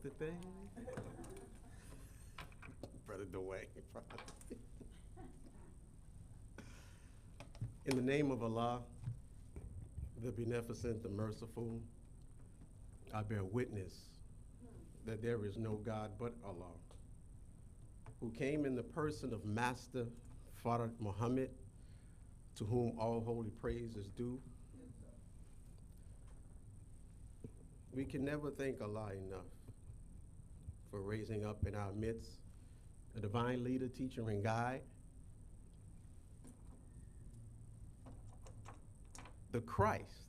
the thing. Brother Dwayne. In the name of Allah, the beneficent, the merciful, I bear witness that there is no God but Allah, who came in the person of Master Farad Muhammad, to whom all holy praise is due. We can never thank Allah enough for raising up in our midst a divine leader, teacher, and guide, the Christ,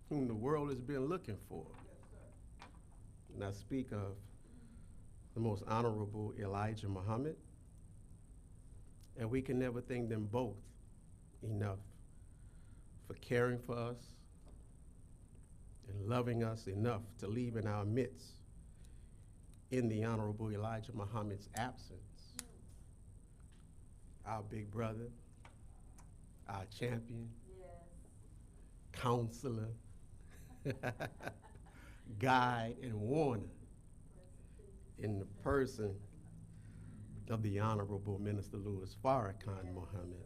whom the world has been looking for. And I speak of the most honorable Elijah Muhammad, and we can never thank them both enough for caring for us and loving us enough to leave in our midst in the Honorable Elijah Muhammad's absence, our big brother, our champion, counselor, guide, and warner in the person of the Honorable Minister Louis Farrakhan Muhammad.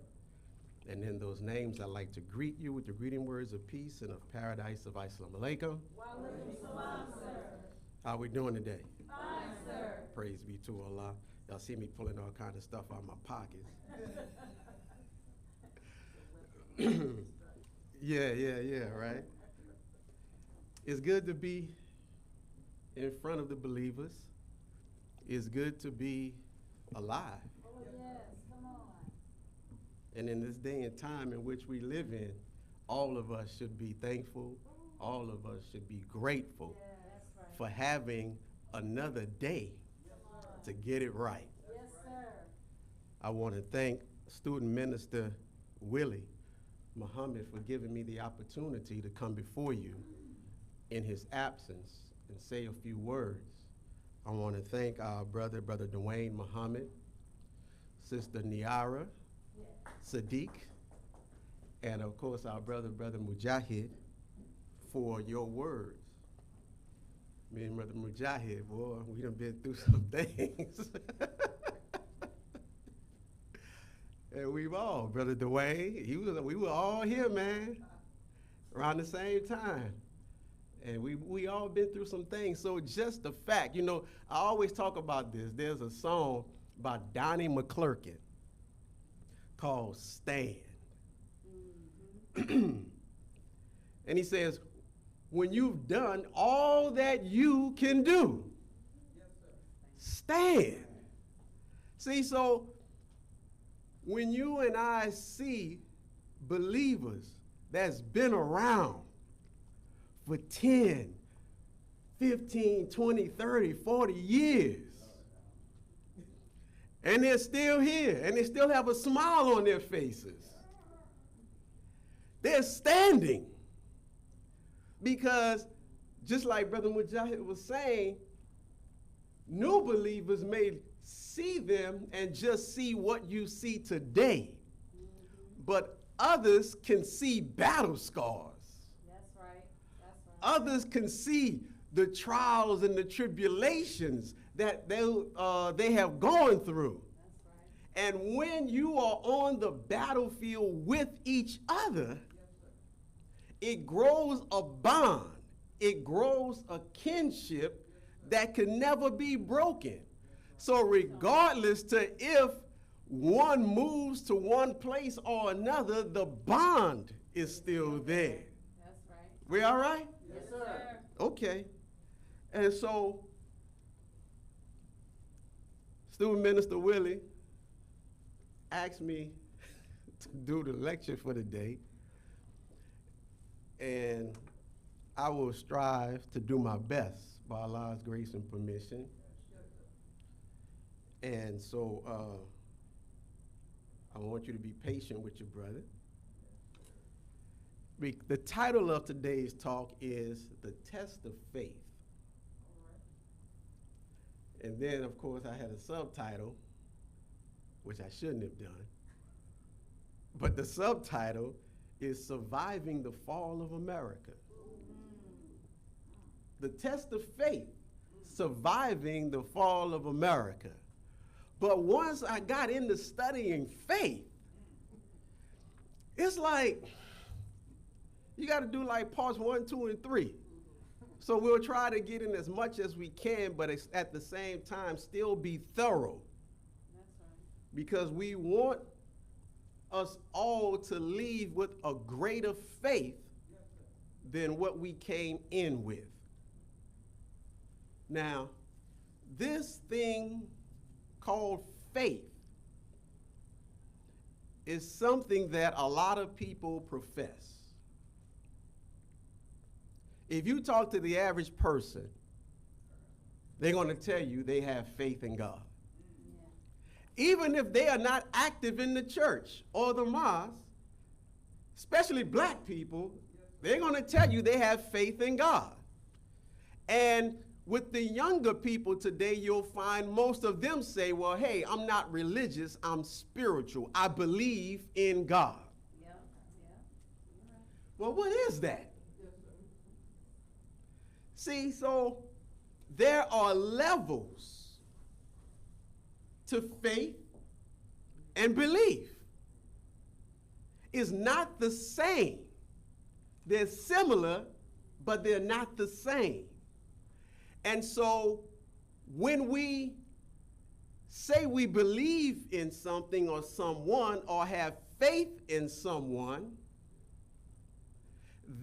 And in those names, I'd like to greet you with the greeting words of peace and of paradise of Assalamu alaikum. Wa alaikum salam, sir. How we doing today? Fine, sir. Praise be to Allah. Y'all see me pulling all kind of stuff out of my pockets. Yeah, right? It's good to be in front of the believers. It's good to be alive. Oh, yes, come on. And in this day and time in which we live in, all of us should be thankful. All of us should be grateful Yeah, that's right. for having another day to get it right. Yes, sir. I want to thank Student Minister Willie Muhammad for giving me the opportunity to come before you in his absence and say a few words. I want to thank our Brother Dwayne Muhammad, Sister Niara Sadiq, and of course our Brother Mujahid for your words. Me and Brother Mujahid, boy, we done been through some things. And we've all, Brother Dwayne, we were all here, man, around the same time. And we all been through some things. So just the fact, I always talk about this. There's a song by Donnie McClurkin called Stand. And he says, when you've done all that you can do, stand. See, so when you and I see believers that's been around for 10, 15, 20, 30, 40 years, and they're still here, and they still have a smile on their faces, they're standing. Because just like Brother Mujahid was saying, new believers may see them and just see what you see today. But others can see battle scars. That's right. That's right. Others can see the trials and the tribulations that they have gone through. That's right. And when you are on the battlefield with each other, it grows a bond. It grows a kinship that can never be broken. So regardless to if one moves to one place or another, the bond is still there. That's right. We all right? Yes, sir. Okay. And so, Student Minister Willie asked me to do the lecture for the day. And I will strive to do my best by Allah's grace and permission. And so I want you to be patient with your brother. The title of today's talk is The Test of Faith. And then, of course, I had a subtitle, which I shouldn't have done. But the subtitle is Surviving the Fall of America. The test of faith surviving the fall of America. But once I got into studying faith, it's like you got to do like parts 1, 2, and 3. So we'll try to get in as much as we can, but at the same time still be thorough. That's right. Because we want us all to leave with a greater faith than what we came in with. Now, this thing called faith is something that a lot of people profess. If you talk to the average person, they're going to tell you they have faith in God. Even if they are not active in the church or the mosque, especially black people, they're going to tell you they have faith in God. And with the younger people today, you'll find most of them say, well, hey, I'm not religious, I'm spiritual. I believe in God. Yeah, yeah. You're right. Well, what is that? See, so there are levels to faith and belief. It's not the same. They're similar, but they're not the same. And so when we say we believe in something or someone or have faith in someone,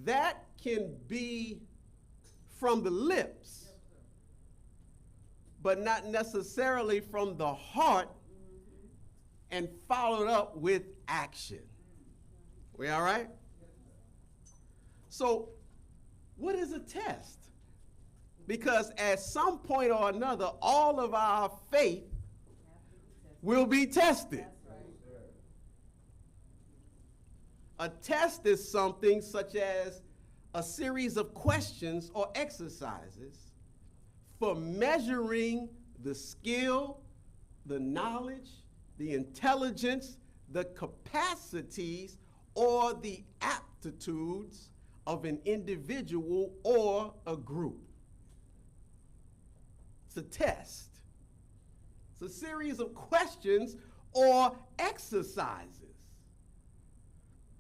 that can be from the lips, but not necessarily from the heart, and followed up with action. We all right? So, what is a test? Because at some point or another, all of our faith will be tested. That's right. A test is something such as a series of questions or exercises for measuring the skill, the knowledge, the intelligence, the capacities, or the aptitudes of an individual or a group. It's a test. It's a series of questions or exercises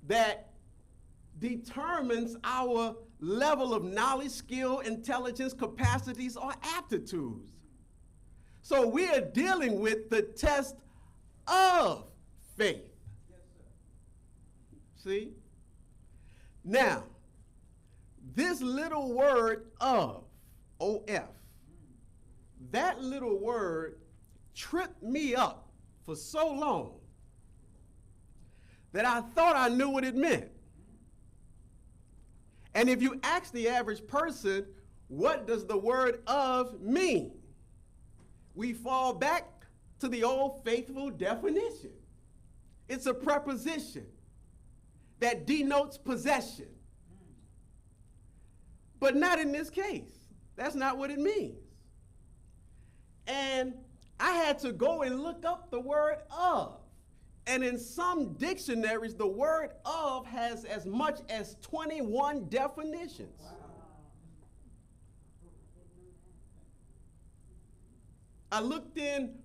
that determines our level of knowledge, skill, intelligence, capacities, or aptitudes. So we are dealing with the test of faith. Yes, sir. See? Now, this little word of, O-F, that little word tripped me up for so long that I thought I knew what it meant. And if you ask the average person, what does the word of mean? We fall back to the old faithful definition. It's a preposition that denotes possession. But not in this case. That's not what it means. And I had to go and look up the word of. And in some dictionaries, the word of has as much as 21 definitions. Wow. I looked in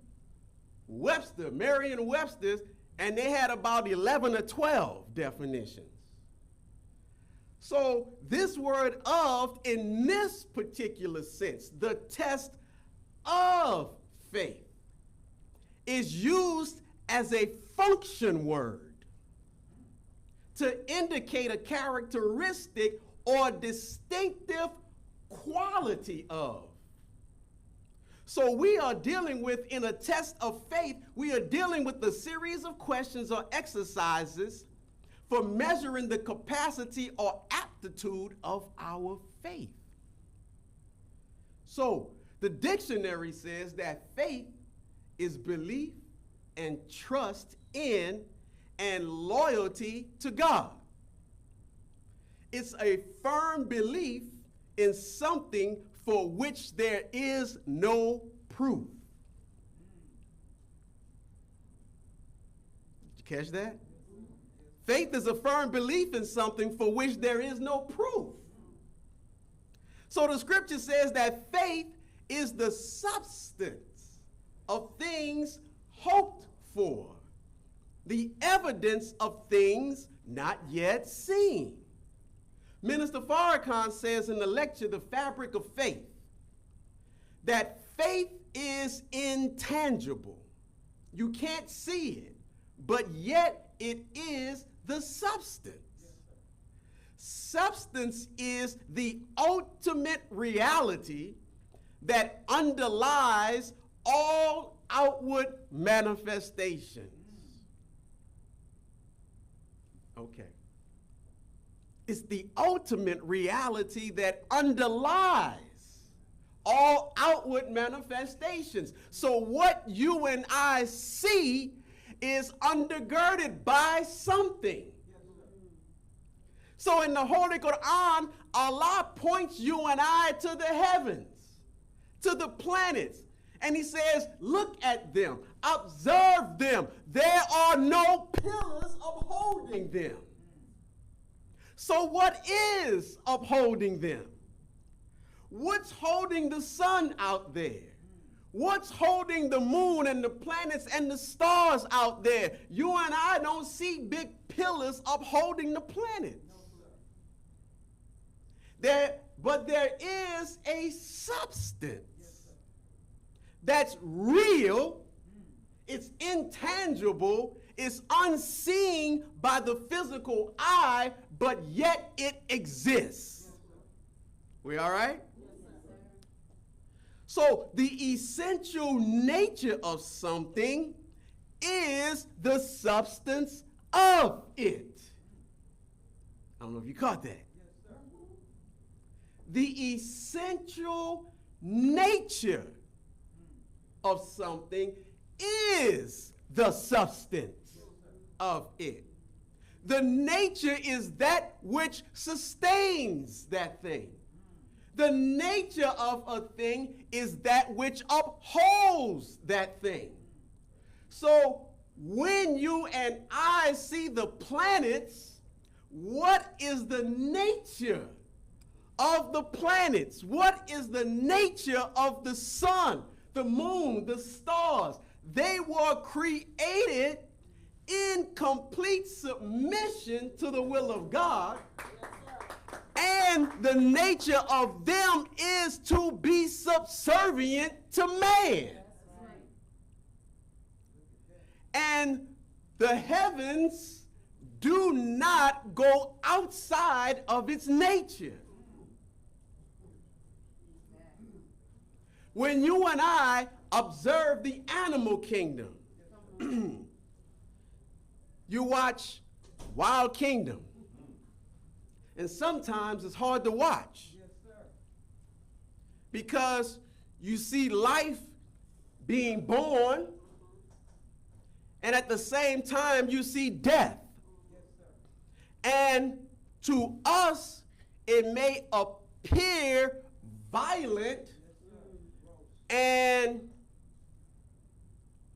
Webster, Merriam-Webster's, and they had about 11 or 12 definitions. So this word of, in this particular sense, the test of faith, is used as a function word to indicate a characteristic or distinctive quality of. So we are dealing with, in a test of faith, we are dealing with a series of questions or exercises for measuring the capacity or aptitude of our faith. So the dictionary says that faith is belief and trust in and loyalty to God. It's a firm belief in something for which there is no proof. Did you catch that? Faith is a firm belief in something for which there is no proof. So the scripture says that faith is the substance of things hoped for, the evidence of things not yet seen. Minister Farrakhan says in the lecture, The Fabric of Faith, that faith is intangible. You can't see it, but yet it is the substance. Substance is the ultimate reality that underlies all outward manifestations. Okay. It's the ultimate reality that underlies all outward manifestations. So what you and I see is undergirded by something. So in the Holy Quran, Allah points you and I to the heavens, to the planets, and he says, look at them, observe them. There are no pillars upholding them. So what is upholding them? What's holding the sun out there? What's holding the moon and the planets and the stars out there? You and I don't see big pillars upholding the planets. But there is a substance that's real, it's intangible, it's unseen by the physical eye, but yet it exists. We all right? So the essential nature of something is the substance of it. I don't know if you caught that. The essential nature of something is the substance of it. The nature is that which sustains that thing. The nature of a thing is that which upholds that thing. So when you and I see the planets, what is the nature of the planets? What is the nature of the sun, the moon, the stars? They were created in complete submission to the will of God. And the nature of them is to be subservient to man. And the heavens do not go outside of its nature. When you and I observe the animal kingdom, you watch Wild Kingdom, and sometimes it's hard to watch because you see life being born, and at the same time you see death. And to us, it may appear violent and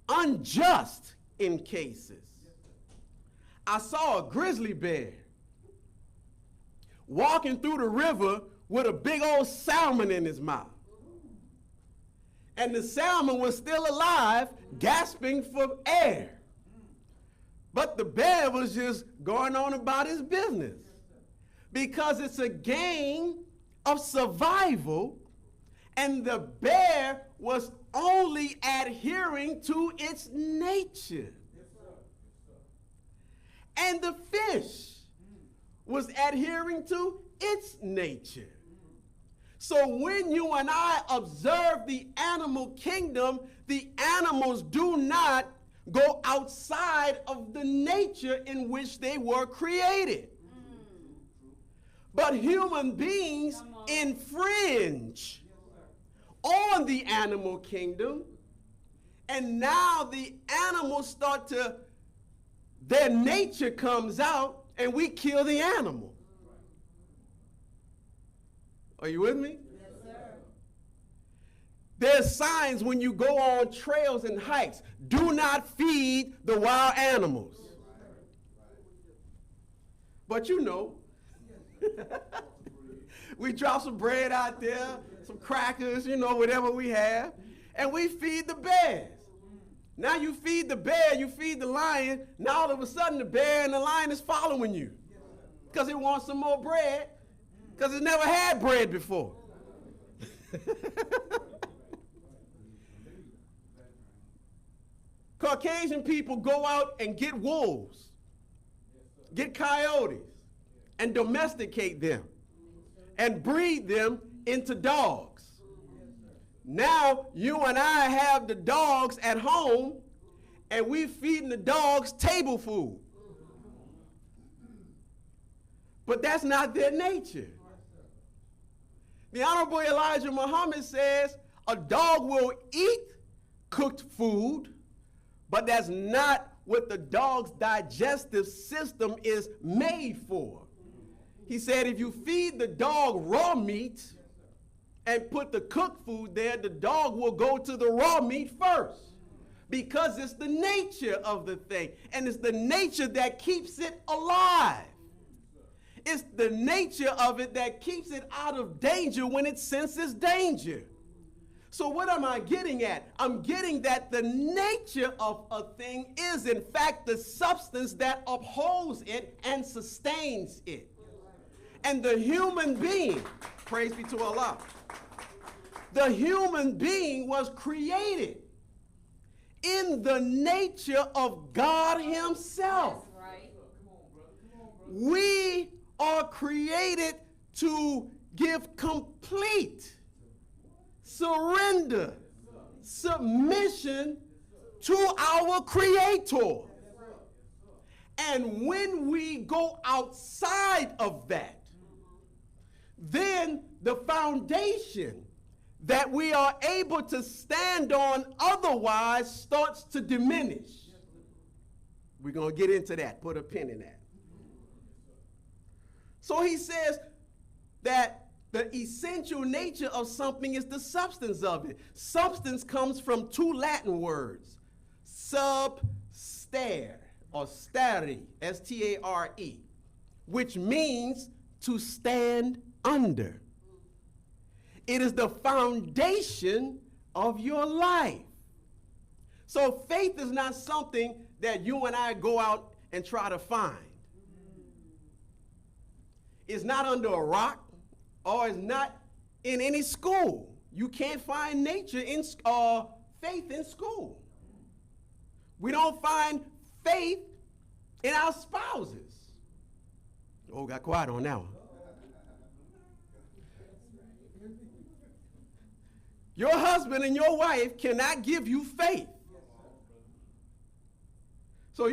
unjust in cases. I saw a grizzly bear walking through the river with a big old salmon in his mouth. And the salmon was still alive, gasping for air. But the bear was just going on about his business because it's a game of survival, and the bear was only adhering to its nature. And the fish was adhering to its nature. So when you and I observe the animal kingdom, the animals do not go outside of the nature in which they were created. But human beings infringe on the animal kingdom, and now the animals their nature comes out, and we kill the animal. Are you with me? Yes, sir. There's signs when you go on trails and hikes. Do not feed the wild animals. But you know, We drop some bread out there, some crackers, whatever we have, and we feed the bears. Now you feed the bear, you feed the lion. Now all of a sudden the bear and the lion is following you because it wants some more bread because it never had bread before. Caucasian people go out and get wolves, get coyotes, and domesticate them and breed them into dogs. Now you and I have the dogs at home and we feeding the dogs table food. But that's not their nature. The Honorable Elijah Muhammad says a dog will eat cooked food, but that's not what the dog's digestive system is made for. He said if you feed the dog raw meat and put the cooked food there, the dog will go to the raw meat first because it's the nature of the thing, and it's the nature that keeps it alive. It's the nature of it that keeps it out of danger when it senses danger. So what am I getting at? I'm getting that the nature of a thing is, in fact, the substance that upholds it and sustains it. And the human being, praise be to Allah, the human being was created in the nature of God Himself. That's right. We are created to give complete surrender, submission to our Creator. And when we go outside of that, then the foundation that we are able to stand on otherwise starts to diminish. We're going to get into that. Put a pin in that. So he says that the essential nature of something is the substance of it. Substance comes from two Latin words, substare, or stare, S-T-A-R-E, which means to stand under. It is the foundation of your life. So faith is not something that you and I go out and try to find. It's not under a rock, or it's not in any school. You can't find nature in faith in school. We don't find faith in our spouses. Oh, got quiet on that one. Your husband and your wife cannot give you faith. So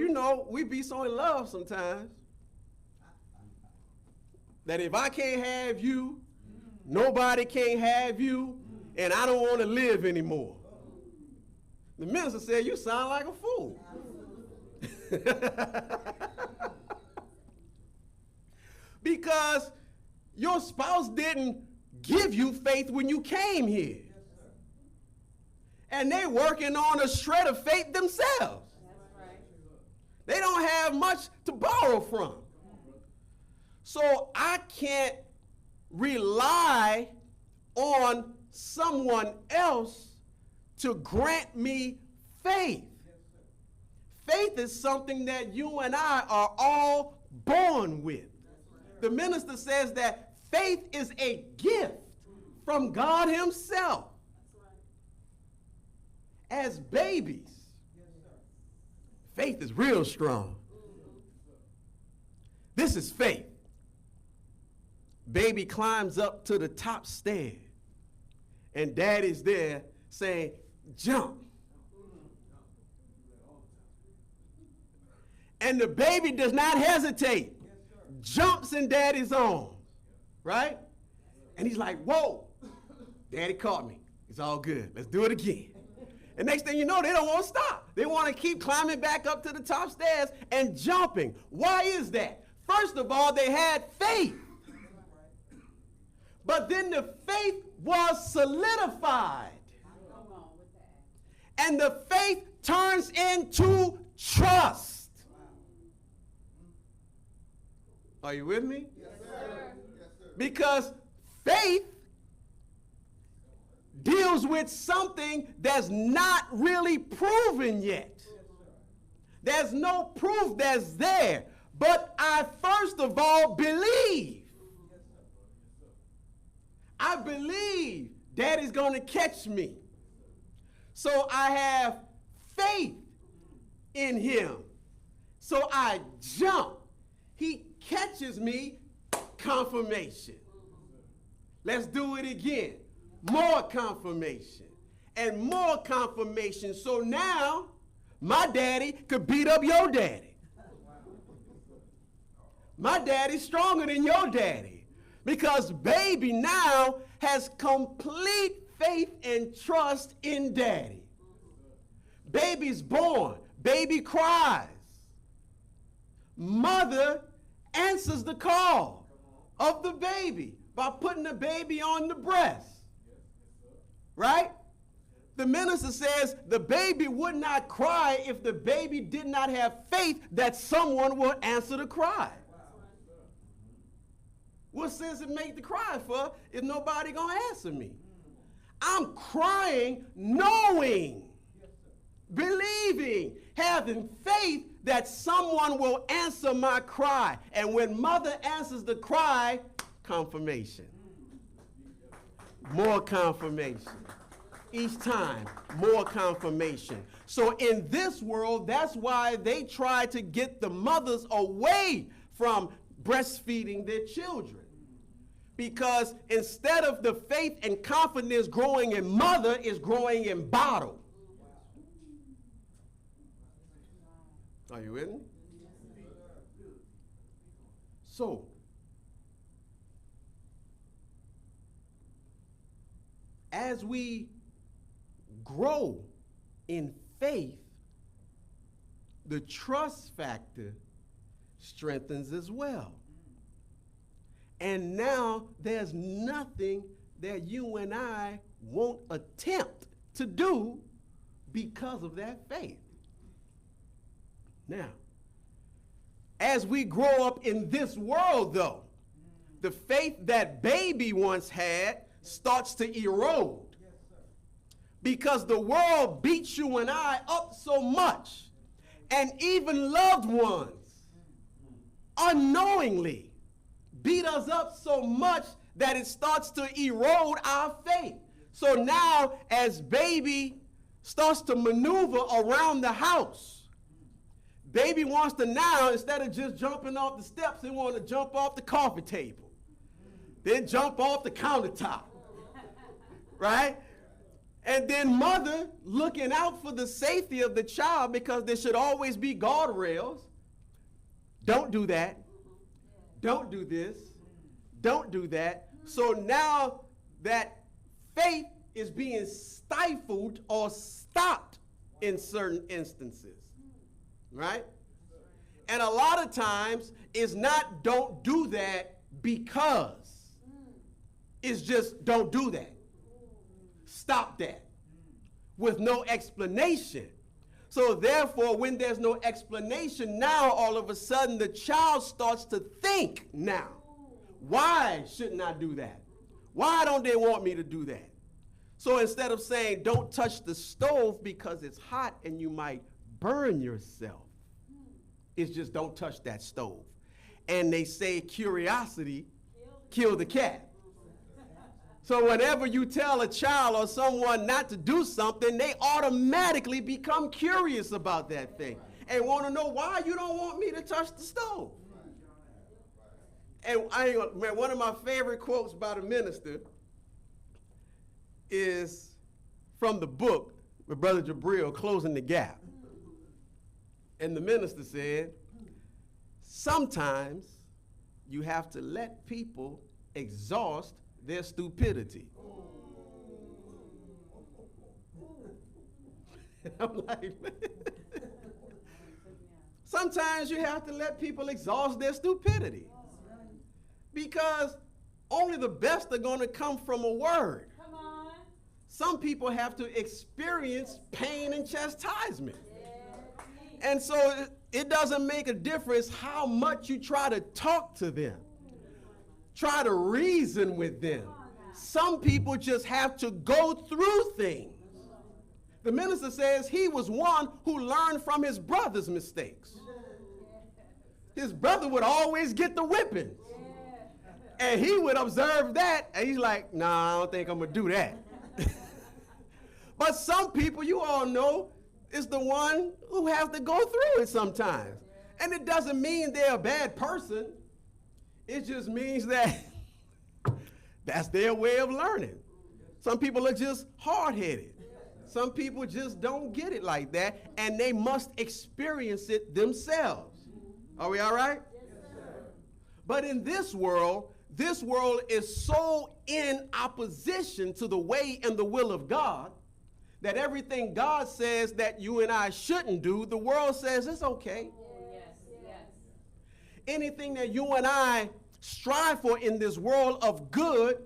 we be so in love sometimes that if I can't have you, nobody can't have you, and I don't want to live anymore. The minister said, you sound like a fool. Because your spouse didn't give you faith when you came here. And they're working on a shred of faith themselves. That's right. They don't have much to borrow from. So I can't rely on someone else to grant me faith. Faith is something that you and I are all born with. The minister says that faith is a gift from God Himself. As babies, faith is real strong. This is faith. Baby climbs up to the top stair, and daddy's there saying, jump. And the baby does not hesitate, jumps in daddy's arms, right? And he's like, whoa, daddy caught me. It's all good. Let's do it again. And next thing you know, they don't want to stop. They want to keep climbing back up to the top stairs and jumping. Why is that? First of all, they had faith. But then the faith was solidified. And the faith turns into trust. Are you with me? Yes, sir. Because faith deals with something that's not really proven yet. There's no proof that's there. But I first of all believe. I believe Daddy's going to catch me. So I have faith in him. So I jump. He catches me, confirmation. Let's do it again. More confirmation and more confirmation. So now my daddy could beat up your daddy. My daddy's stronger than your daddy because baby now has complete faith and trust in daddy. Baby's born. Baby cries. Mother answers the call of the baby by putting the baby on the breast. Right? The minister says the baby would not cry if the baby did not have faith that someone will answer the cry. What sense it make the cry for if nobody gonna answer me? I'm crying knowing, believing, having faith that someone will answer my cry. And when mother answers the cry, confirmation. More confirmation. Each time, more confirmation. So in this world, that's why they try to get the mothers away from breastfeeding their children. Because instead of the faith and confidence growing in mother, it's growing in bottle. Are you with me? So, as we grow in faith, the trust factor strengthens as well. And now there's nothing that you and I won't attempt to do because of that faith. Now, as we grow up in this world, though, the faith that baby once had starts to erode. Because the world beats you and I up so much, and even loved ones unknowingly beat us up so much that it starts to erode our faith. So now, as baby starts to maneuver around the house, baby wants to now, instead of just jumping off the steps, they want to jump off the coffee table, then jump off the countertop, right? And then mother looking out for the safety of the child because there should always be guardrails. Don't do that. Don't do this. Don't do that. So now that faith is being stifled or stopped in certain instances, right? And a lot of times it's not don't do that because. It's just don't do that. Stop that with no explanation. So therefore, when there's no explanation, now all of a sudden the child starts to think now, why shouldn't I do that? Why don't they want me to do that? So instead of saying don't touch the stove because it's hot and you might burn yourself, it's just don't touch that stove. And they say curiosity killed the cat. So whenever you tell a child or someone not to do something, they automatically become curious about that thing and want to know why you don't want me to touch the stove. And one of my favorite quotes by the minister is from the book, with Brother Jabril, Closing the Gap. And the minister said, sometimes you have to let people exhaust their stupidity. I'm like, sometimes you have to let people exhaust their stupidity. Because only the best are going to come from a word. Come on. Some people have to experience pain and chastisement. Yeah. And so it doesn't make a difference how much you try to talk to them. Try to reason with them. Some people just have to go through things. The minister says he was one who learned from his brother's mistakes. His brother would always get the whippings. And he would observe that, and he's like, nah, I don't think I'm going to do that. But some people, you all know, is the one who has to go through it sometimes. And it doesn't mean they're a bad person. It just means that that's their way of learning. Some people are just hard-headed. Some people just don't get it like that, and they must experience it themselves. Are we all right? Yes, sir. But in this world is so in opposition to the way and the will of God that everything God says that you and I shouldn't do, the world says it's okay. Yes, yes. Anything that you and I strive for in this world of good,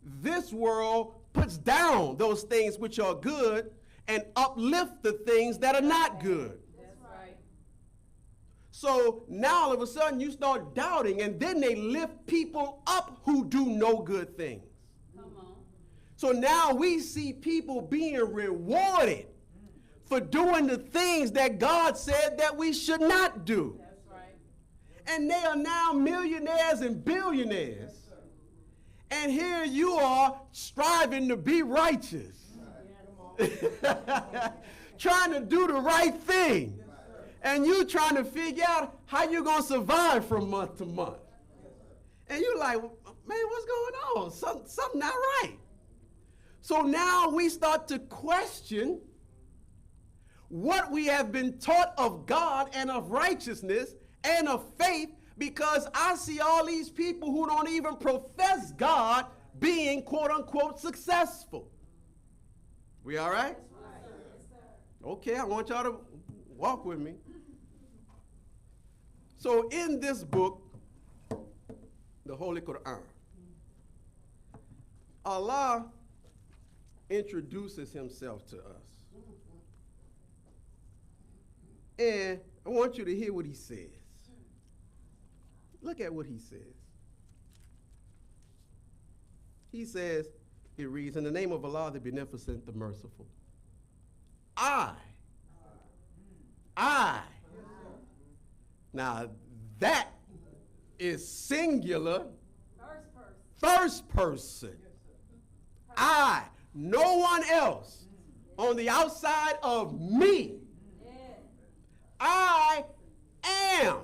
this world puts down those things which are good and uplift the things that are not good. That's right. So now all of a sudden you start doubting, and then they lift people up who do no good things. Come on. So now we see people being rewarded for doing the things that God said that we should not do. That's right. And they are now millionaires and billionaires. And here you are striving to be righteous. Trying to do the right thing. And you trying to figure out how you're going to survive from month to month. And you're like, man, what's going on? Something not right. So now we start to question what we have been taught of God and of righteousness and of faith, because I see all these people who don't even profess God being quote unquote successful. We all right? Okay, I want y'all to walk with me. So in this book, the Holy Quran, Allah introduces himself to us. And I want you to hear what he says. Look at what he says. He says, it reads, in the name of Allah, the Beneficent, the Merciful. I. Now, that is singular, first person. I. No one else on the outside of me. I am.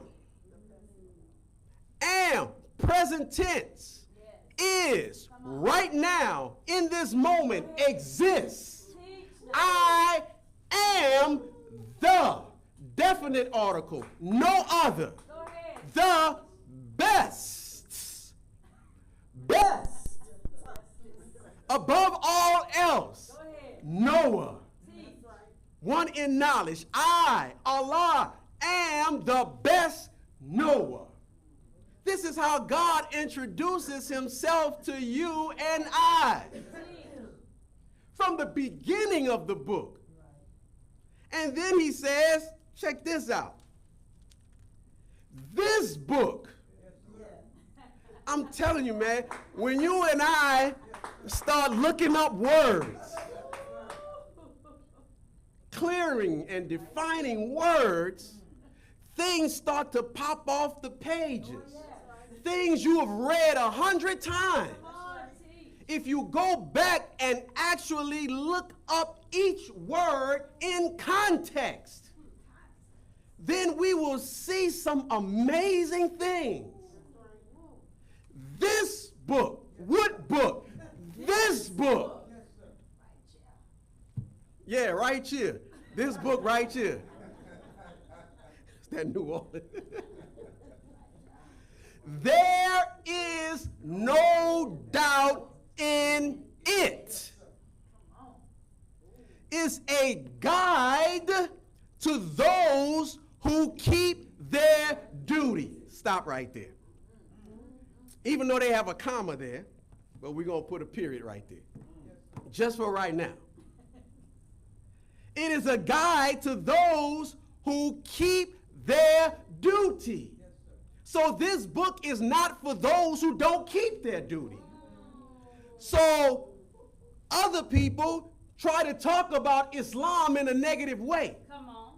Present tense. Is. Right now, in this moment, exists. I am the definite article, no other. The best. Best. Above all else. Noah. One in knowledge. I, Allah, am the best Noah. This is how God introduces himself to you and I. From the beginning of the book. And then he says, check this out. This book, I'm telling you, man, when you and I start looking up words, clearing and defining words, things start to pop off the pages. Things you have read 100 times. If you go back and actually look up each word in context, then we will see some amazing things. This book, what book? This book. Yeah, right here. This book right here. It's that New Orleans. There is no doubt in it. It's a guide to those who keep their duty. Stop right there. Even though they have a comma there, but we're going to put a period right there. Just for right now. It is a guide to those who keep their duty. Yes, sir. So this book is not for those who don't keep their duty. This book is for those who keep their duty. So this book is not for those who don't keep their duty. This book is for those who keep their duty. So this book is not for those who don't keep their duty. So this book is not for those who don't keep their duty. So this book is not for those who don't keep their duty. So this book is not for those who don't keep their duty. So other people try to talk about Islam in a negative way. Come on.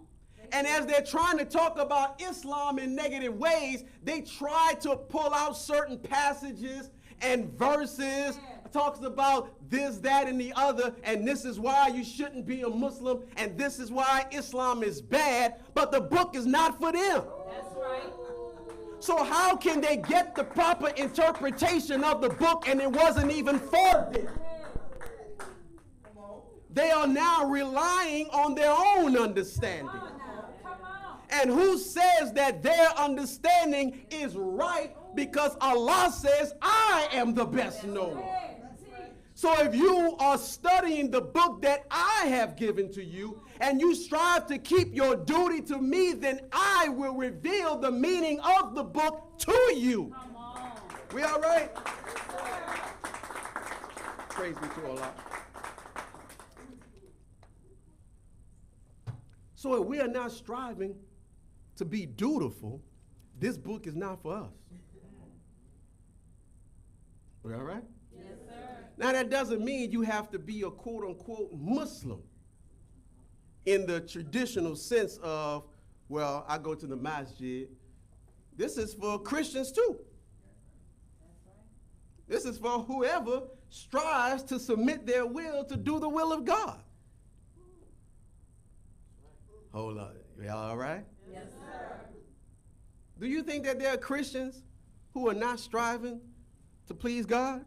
And as they're trying to talk about Islam in negative ways, they try to pull out certain passages and verses, talks about this, that, and the other, and this is why you shouldn't be a Muslim, and this is why Islam is bad, but the book is not for them. That's right. So how can they get the proper interpretation of the book and it wasn't even for them? They are now relying on their own understanding. Come on. And who says that their understanding is right because Allah says, I am the best knower. So if you are studying the book that I have given to you and you strive to keep your duty to me, then I will reveal the meaning of the book to you. Come on. We all right? Praise be to Allah. So if we are not striving to be dutiful, this book is not for us. We all right? Yes, sir. Now that doesn't mean you have to be a quote unquote Muslim in the traditional sense of, well, I go to the masjid. This is for Christians too. This is for whoever strives to submit their will to do the will of God. Hold on. Y'all all right? Yes, sir. Do you think that there are Christians who are not striving to please God?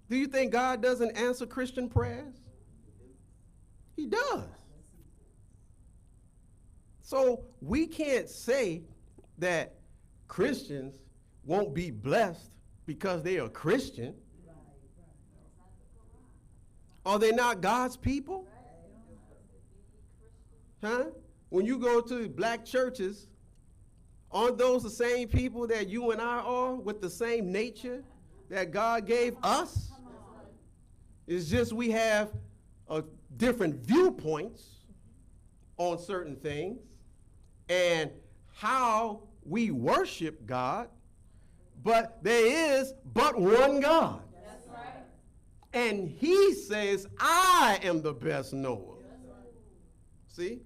Do you think God doesn't answer Christian prayers? He does. So we can't say that Christians won't be blessed because they are Christian. Are they not God's people? Huh? When you go to black churches, aren't those the same people that you and I are with the same nature that God gave us? It's just we have different viewpoints on certain things and how we worship God, but there is but one God. That's right. And he says, I am the best knower. See?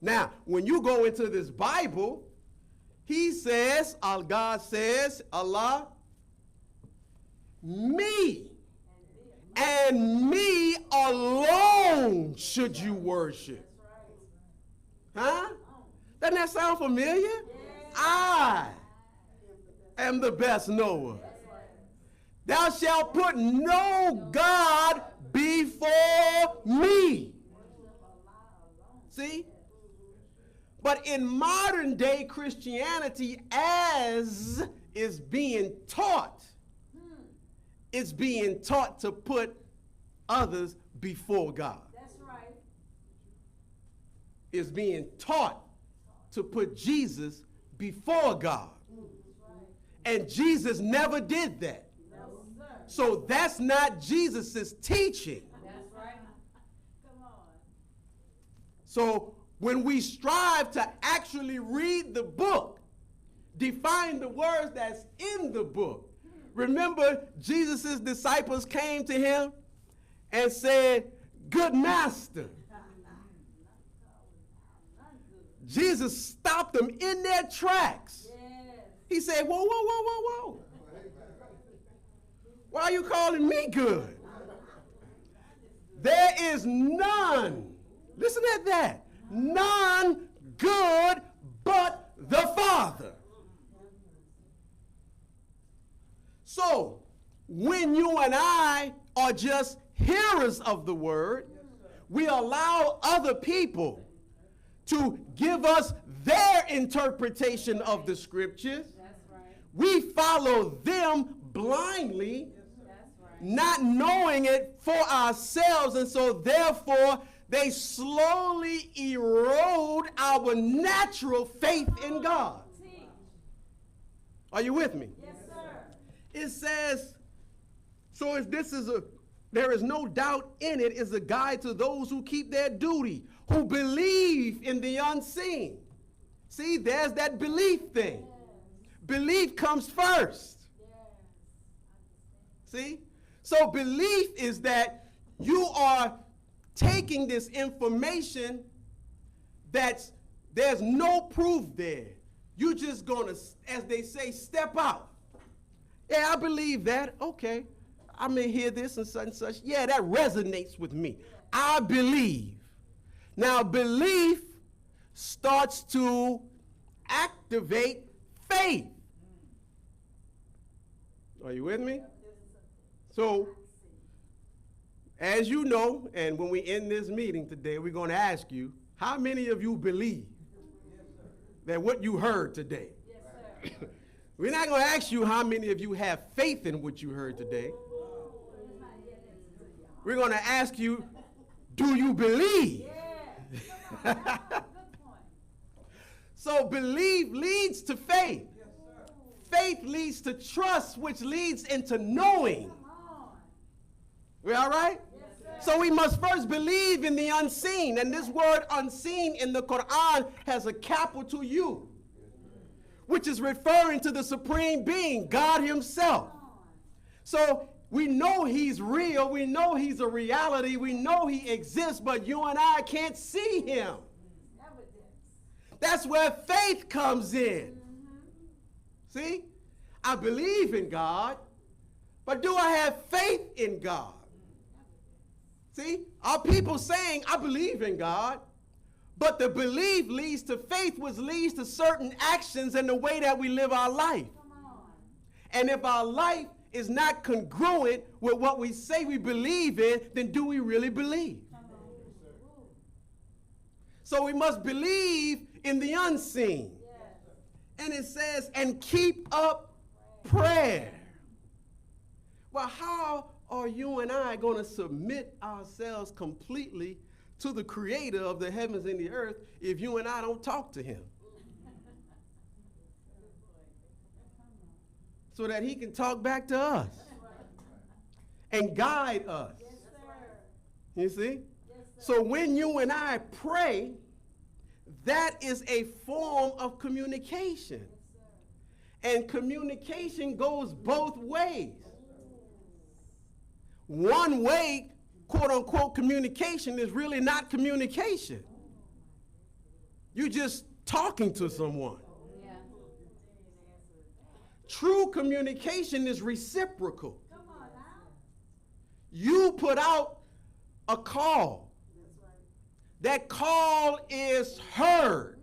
Now, when you go into this Bible, he says, God says, Allah, me and me alone should you worship. Huh? Doesn't that sound familiar? I am the best knower. Thou shalt put no God before me. See? But in modern day Christianity, as is being taught, it's being taught to put others before God. That's right. It's being taught to put Jesus before God. And Jesus never did that. No, sir. So that's not Jesus' teaching. That's right. Come on. So when we strive to actually read the book, define the words that's in the book. Remember, Jesus' disciples came to him and said, "Good master." Jesus stopped them in their tracks. Yes. He said, "Whoa, whoa, whoa, whoa, whoa. Why are you calling me good? There is none," listen at that, "none good but the Father." So, when you and I are just hearers of the word, we allow other people to give us their interpretation of the scriptures. That's right. We follow them blindly, That's right. not knowing it for ourselves, and so therefore they slowly erode our natural faith in God. Teach. Are you with me? Yes, sir. It says, so if this is there is no doubt in it, is a guide to those who keep their duty, who believe in the unseen. See, there's that belief thing. Belief comes first. Yes. See? So belief is that you are taking this information that's there's no proof there. You're just going to, as they say, step out. Yeah, I believe that. Okay. I may hear this and such and such. Yeah, that resonates with me. I believe. Now, belief starts to activate faith. Are you with me? So, as you know, and when we end this meeting today, we're going to ask you, how many of you believe that what you heard today? Yes, sir. We're not going to ask you how many of you have faith in what you heard today. We're going to ask you, do you believe? Yeah. Come on, now. Good point. So belief leads to faith. Yes, sir. Faith leads to trust, which leads into knowing. Come on. We all right? Yes, sir. So we must first believe in the unseen. And this word unseen in the Quran has a capital U, which is referring to the supreme being, God himself. Come on. So we know he's real. We know he's a reality. We know he exists, but you and I can't see him. Evidence. That's where faith comes in. See? I believe in God, but do I have faith in God? See? Are people saying, I believe in God, but the belief leads to faith, which leads to certain actions and the way that we live our life. Come on. And if our life is not congruent with what we say we believe in, then do we really believe? Come on. So we must believe in the unseen. Yes. And it says, and keep up prayer. Well, how are you and I going to submit ourselves completely to the creator of the heavens and the earth if you and I don't talk to him? So that he can talk back to us and guide us. Yes, sir. You see? Yes, sir. So when you and I pray, that is a form of communication. Yes, sir. And communication goes both ways. One way, quote unquote, communication is really not communication. You're just talking to someone. Yeah. True communication is reciprocal. Come on now. You put out a call. That call is heard.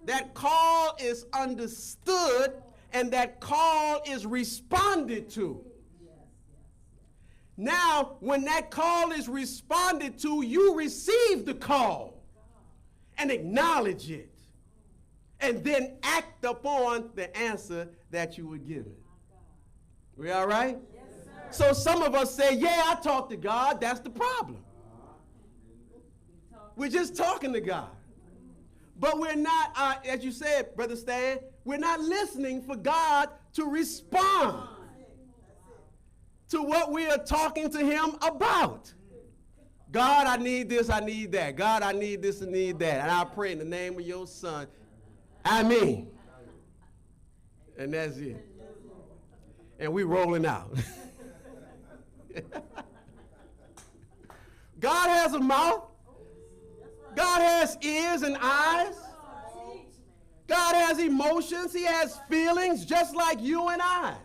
That call is understood. And that call is responded to. Now, when that call is responded to, you receive the call and acknowledge it. And then act upon the answer that you were given. We all right? Yes, So sir. some of us say, yeah, I talk to God. That's the problem. We're just talking to God. But we're not, as you said, Brother Stan, we're not listening for God to respond to what we are talking to him about. God, I need this, I need that. God, I need this and need that. And I pray in the name of your son. Amen. And that's it. And we rolling out. God has a mouth. God has ears and eyes. God has emotions. He has feelings just like you and I.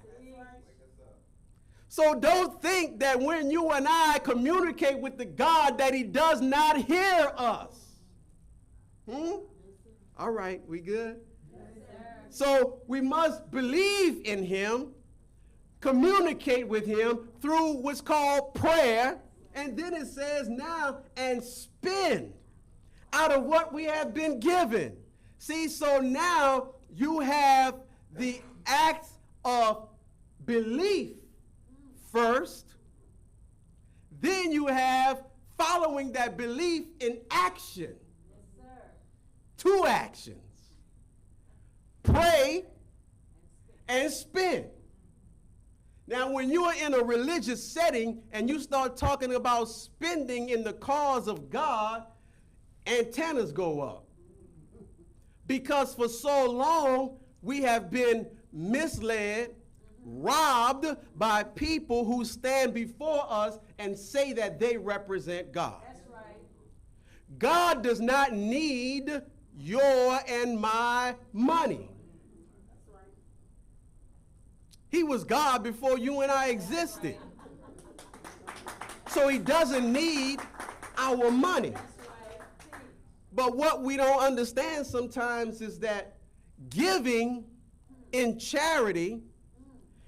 So don't think that when you and I communicate with the God that he does not hear us. All right, we good? So we must believe in him, communicate with him through what's called prayer, and then it says now, and spend out of what we have been given. See, so now you have the act of belief first, then you have following that belief in action. Yes, sir. Two actions. Pray and spend. Now, when you are in a religious setting and you start talking about spending in the cause of God, antennas go up. Because for so long, we have been misled, robbed by people who stand before us and say that they represent God. That's right. God does not need your and my money. That's right. He was God before you and I existed. So he doesn't need our money. That's right. But what we don't understand sometimes is that giving in charity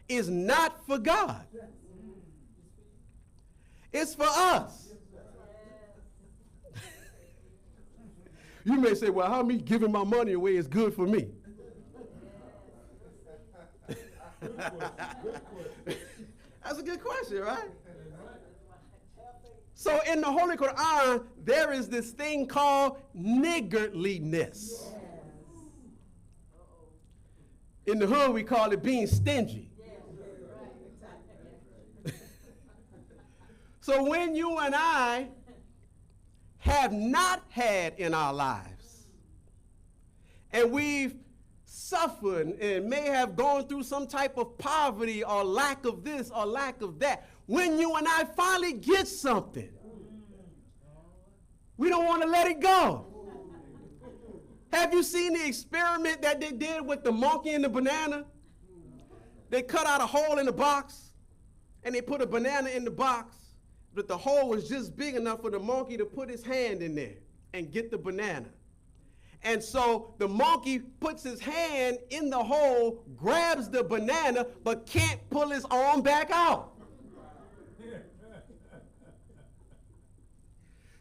is not for God. It's for us. You may say, well, how me giving my money away is good for me? That's a good question, right? So in the Holy Quran, there is this thing called niggardliness. In the hood, we call it being stingy. So when you and I have not had in our lives, and we've suffered and may have gone through some type of poverty or lack of this or lack of that, when you and I finally get something, we don't want to let it go. Have you seen the experiment that they did with the monkey and the banana? They cut out a hole in the box, and they put a banana in the box, but the hole was just big enough for the monkey to put his hand in there and get the banana. And so the monkey puts his hand in the hole, grabs the banana, but can't pull his arm back out.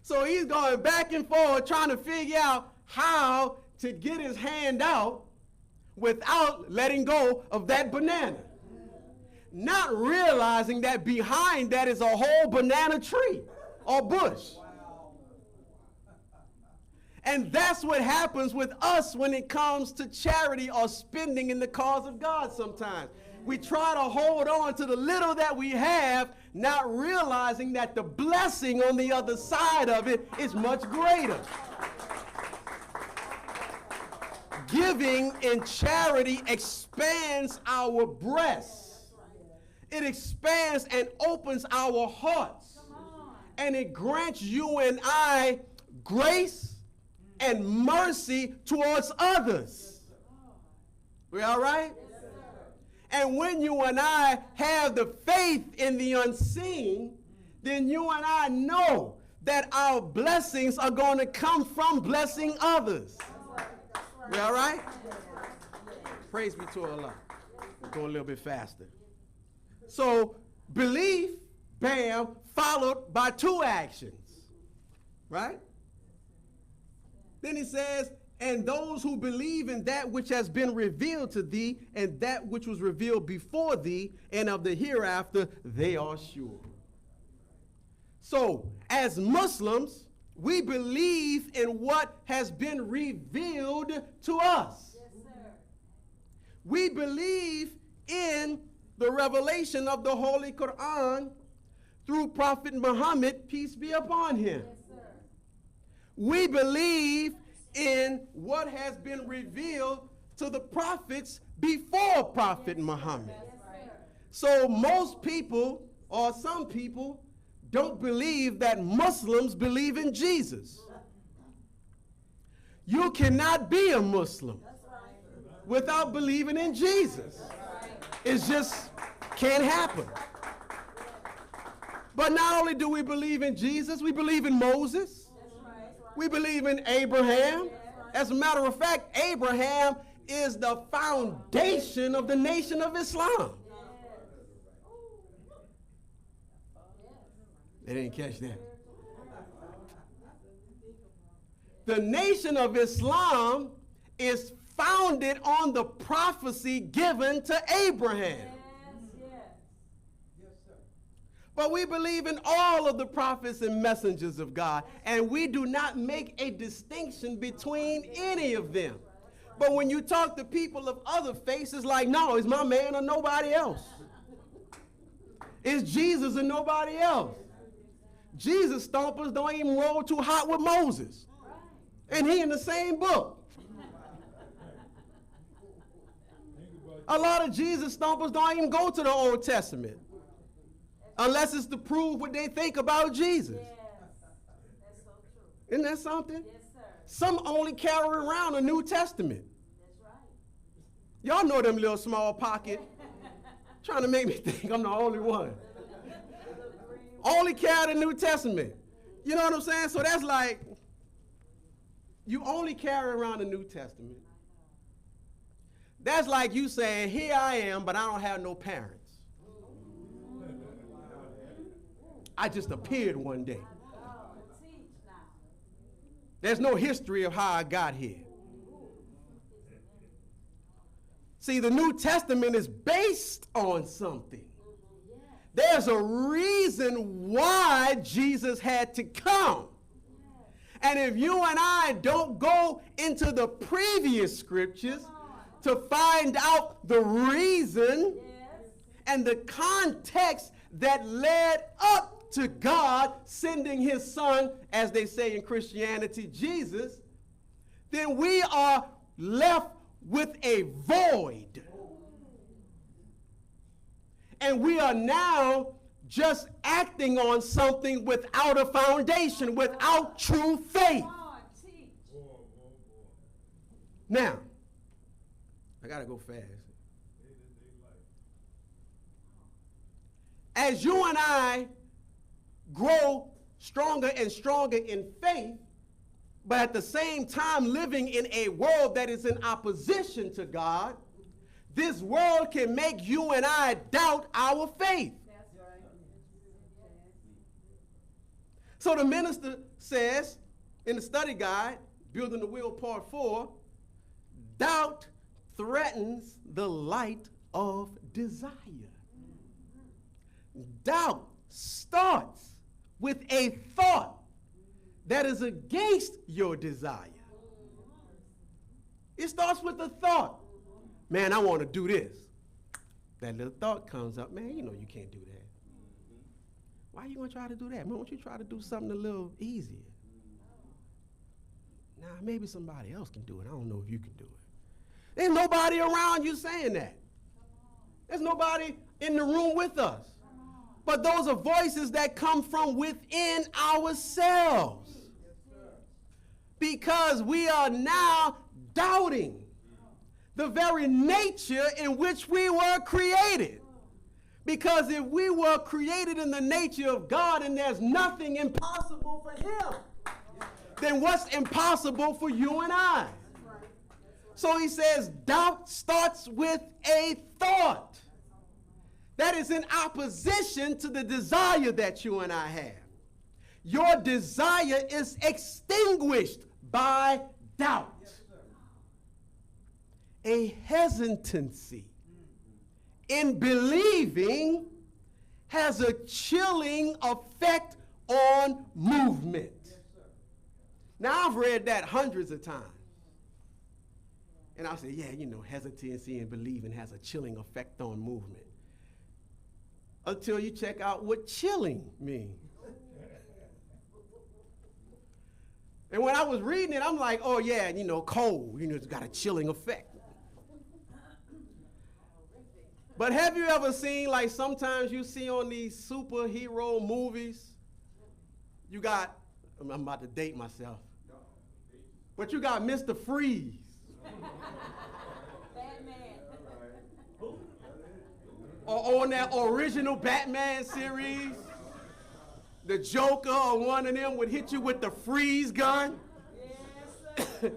So he's going back and forth trying to figure out how to get his hand out without letting go of that banana. Not realizing that behind that is a whole banana tree or bush. And that's what happens with us when it comes to charity or spending in the cause of God sometimes. We try to hold on to the little that we have, not realizing that the blessing on the other side of it is much greater. Giving in charity expands our breasts. It expands and opens our hearts. And it grants you and I grace and mercy towards others. We all right? Yes, sir. And when you and I have the faith in the unseen, then you and I know that our blessings are going to come from blessing others. We all right? Praise be to Allah. We're going a little bit faster. So belief, bam, followed by two actions. Right? Then he says, and those who believe in that which has been revealed to thee, and that which was revealed before thee, and of the hereafter, they are sure. So, as Muslims, we believe in what has been revealed to us. Yes, sir. We believe in the revelation of the Holy Quran through Prophet Muhammad, peace be upon him. Yes, sir. We believe in what has been revealed to the prophets before Prophet Muhammad. Yes, sir. So most people, or some people, don't believe that Muslims believe in Jesus. You cannot be a Muslim without believing in Jesus. It just can't happen. But not only do we believe in Jesus, we believe in Moses. We believe in Abraham. As a matter of fact, Abraham is the foundation of the nation of Islam. They didn't catch that. The nation of Islam is founded on the prophecy given to Abraham. But we believe in all of the prophets and messengers of God, and we do not make a distinction between any of them. But when you talk to people of other faiths, it's like, no, it's my man or nobody else. It's Jesus and nobody else. Jesus stompers don't even roll too hot with Moses. And he in the same book. Think about A lot of Jesus stompers don't even go to the Old Testament unless it's to prove what they think about Jesus. Yes. That's so true. Isn't that something? Yes, sir. Some only carry around the New Testament. That's right. Y'all know them little small pocket. Trying to make me think I'm the only one. Only carry the New Testament. You know what I'm saying? So that's like, you only carry around the New Testament. That's like you saying, here I am, but I don't have no parents. I just appeared one day. Oh, teach now. There's no history of how I got here. See, the New Testament is based on something. There's a reason why Jesus had to come. And if you and I don't go into the previous scriptures to find out the reason Yes. and the context that led up to God sending his son, as they say in Christianity, Jesus, then we are left with a void. And we are now just acting on something without a foundation, without true faith. Come on, teach. Now, I gotta go fast. As you and I grow stronger and stronger in faith, but at the same time living in a world that is in opposition to God, this world can make you and I doubt our faith. That's right. So the minister says in the study guide, Building the Will Part 4, doubt threatens the light of desire. Doubt starts with a thought that is against your desire. It starts with a thought. Man, I want to do this. That little thought comes up, man, you know you can't do that. Why are you going to try to do that? Man, why don't you try to do something a little easier? Nah, maybe somebody else can do it. I don't know if you can do it. There's nobody around you saying that. There's nobody in the room with us. But those are voices that come from within ourselves. Because we are now doubting the very nature in which we were created. Because if we were created in the nature of God and there's nothing impossible for him, then what's impossible for you and I? So he says doubt starts with a thought that is in opposition to the desire that you and I have. Your desire is extinguished by doubt. A hesitancy in believing has a chilling effect on movement. Now, I've read that hundreds of times. And I'll say, yeah, you know, hesitancy in believing has a chilling effect on movement. Until you check out what chilling means. And when I was reading it, I'm like, oh yeah, you know, cold, you know, it's got a chilling effect. But have you ever seen, like sometimes you see on these superhero movies, you got, I'm about to date myself, but you got Mr. Freeze. Batman. Or on that original Batman series, the Joker or one of them would hit you with the freeze gun. Yes, sir.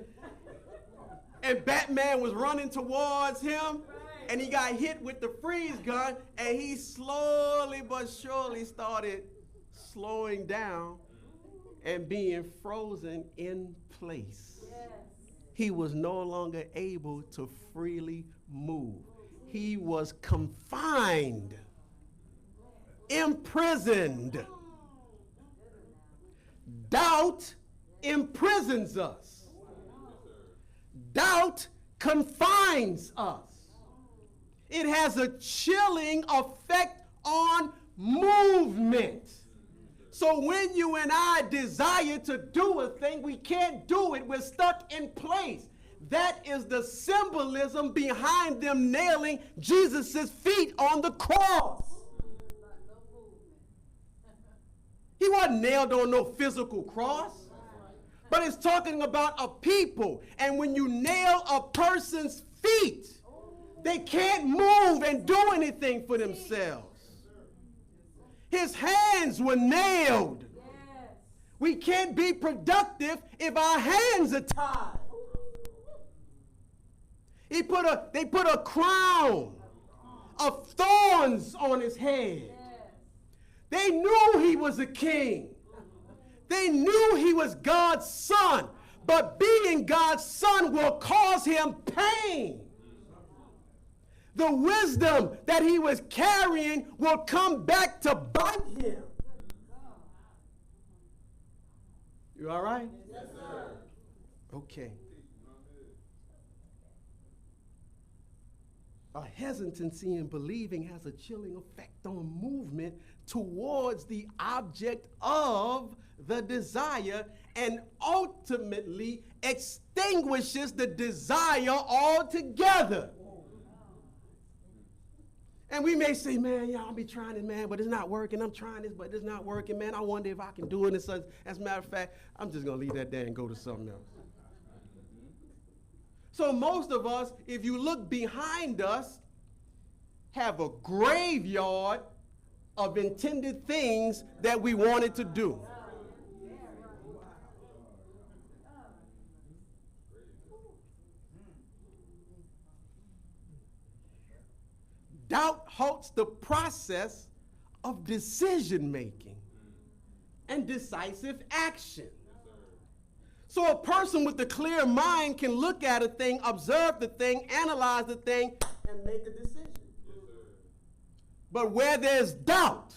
And Batman was running towards him, and he got hit with the freeze gun, and he slowly but surely started slowing down and being frozen in place. Yes. He was no longer able to freely move. He was confined, imprisoned. Doubt imprisons us. Doubt confines us. It has a chilling effect on movement. So when you and I desire to do a thing, we can't do it. We're stuck in place. That is the symbolism behind them nailing Jesus' feet on the cross. He wasn't nailed on no physical cross, but it's talking about a people. And when you nail a person's feet, they can't move and do anything for themselves. His hands were nailed. We can't be productive if our hands are tied. They put a crown of thorns on his head. They knew he was a king. They knew he was God's son. But being God's son will cause him pain. The wisdom that he was carrying will come back to bite him. You all right? Yes, sir. Okay. A hesitancy in believing has a chilling effect on movement towards the object of the desire and ultimately extinguishes the desire altogether. And we may say, man, yeah, I'll be trying it, man, but it's not working. I'm trying this, but it's not working, man. I wonder if I can do it. As a matter of fact, I'm just going to leave that there and go to something else. So most of us, if you look behind us, have a graveyard of intended things that we wanted to do. Doubt halts the process of decision making and decisive action. So a person with a clear mind can look at a thing, observe the thing, analyze the thing, and make a decision. But where there's doubt,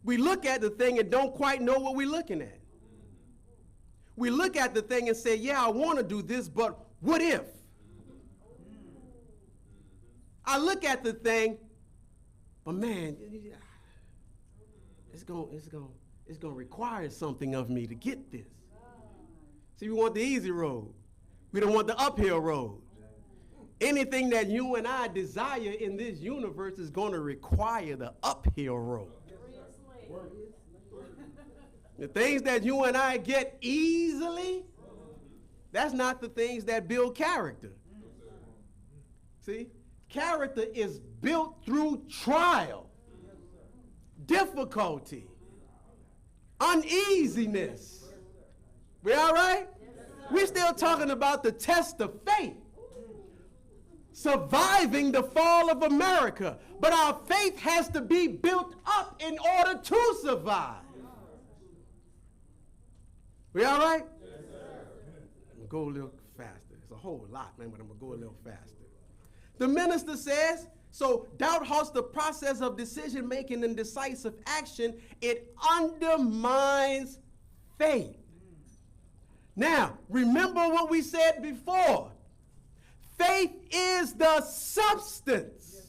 we look at the thing and don't quite know what we're looking at. We look at the thing and say, yeah, I want to do this, but what if? I look at the thing, but man, it's going to require something of me to get this. See, we want the easy road. We don't want the uphill road. Anything that you and I desire in this universe is going to require the uphill road. The things that you and I get easily, that's not the things that build character. See? Character is built through trial, difficulty, uneasiness. We all right? We're still talking about the test of faith, surviving the fall of America. But our faith has to be built up in order to survive. We all right? Yes, sir. I'm going to go a little faster. It's a whole lot, man, but I'm going to go a little faster. The minister says, so doubt halts the process of decision making and decisive action. It undermines faith. Now, remember what we said before. Faith is the substance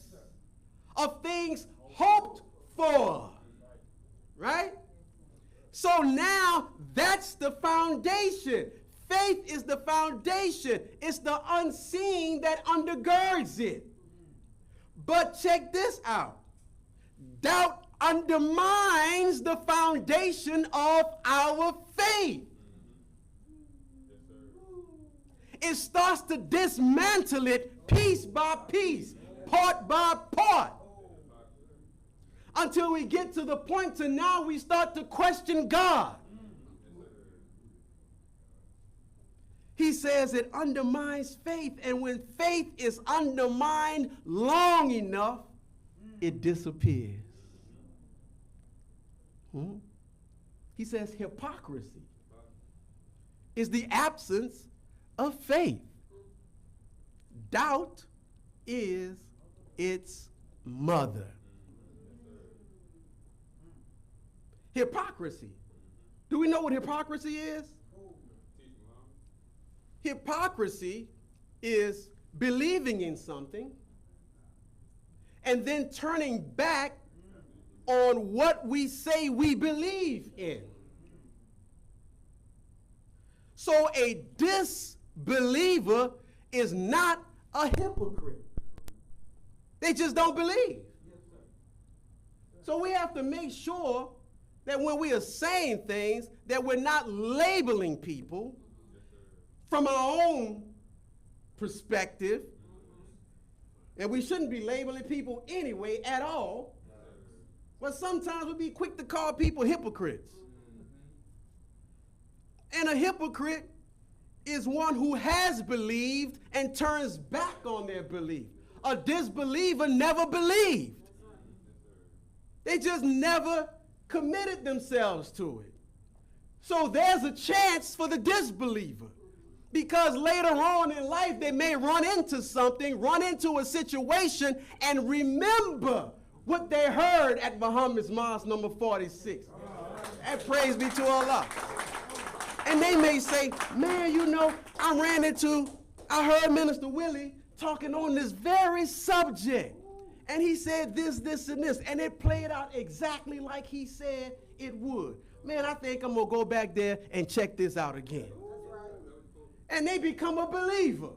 of things hoped for. Right? So now that's the foundation. Faith is the foundation. It's the unseen that undergirds it. But check this out. Doubt undermines the foundation of our faith. It starts to dismantle it piece by piece, part by part, until we get to the point to now we start to question God. He says it undermines faith, and when faith is undermined long enough, it disappears. He says hypocrisy is the absence of faith. Doubt is its mother. Hypocrisy. Do we know what hypocrisy is? Hypocrisy is believing in something and then turning back on what we say we believe in. So a disbeliever is not a hypocrite. They just don't believe. So we have to make sure that when we are saying things, that we're not labeling people from our own perspective. And we shouldn't be labeling people anyway at all. But sometimes we be quick to call people hypocrites. And a hypocrite is one who has believed and turns back on their belief. A disbeliever never believed. They just never committed themselves to it. So there's a chance for the disbeliever, because later on in life they may run into something, run into a situation, and remember what they heard at Muhammad's Mosque number 46. And praise be to Allah. And they may say, man, you know, I heard Minister Willie talking on this very subject. And he said this, this, and this. And it played out exactly like he said it would. Man, I think I'm going to go back there and check this out again. And they become a believer.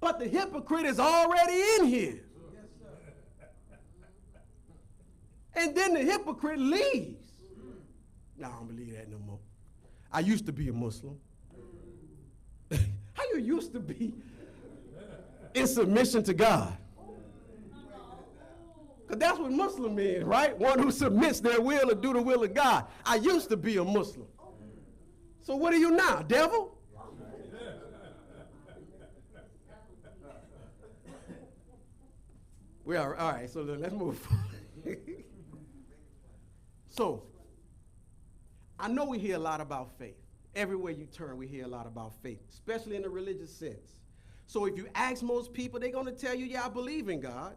But the hypocrite is already in here. And then the hypocrite leaves. No, I don't believe that no more. I used to be a Muslim. How you used to be in submission to God? Because that's what Muslim is, right? One who submits their will to do the will of God. I used to be a Muslim. So what are you now, devil? We are, all right, so let's move forward. So, I know we hear a lot about faith. Everywhere you turn, we hear a lot about faith, especially in the religious sense. So if you ask most people, they're going to tell you, yeah, I believe in God.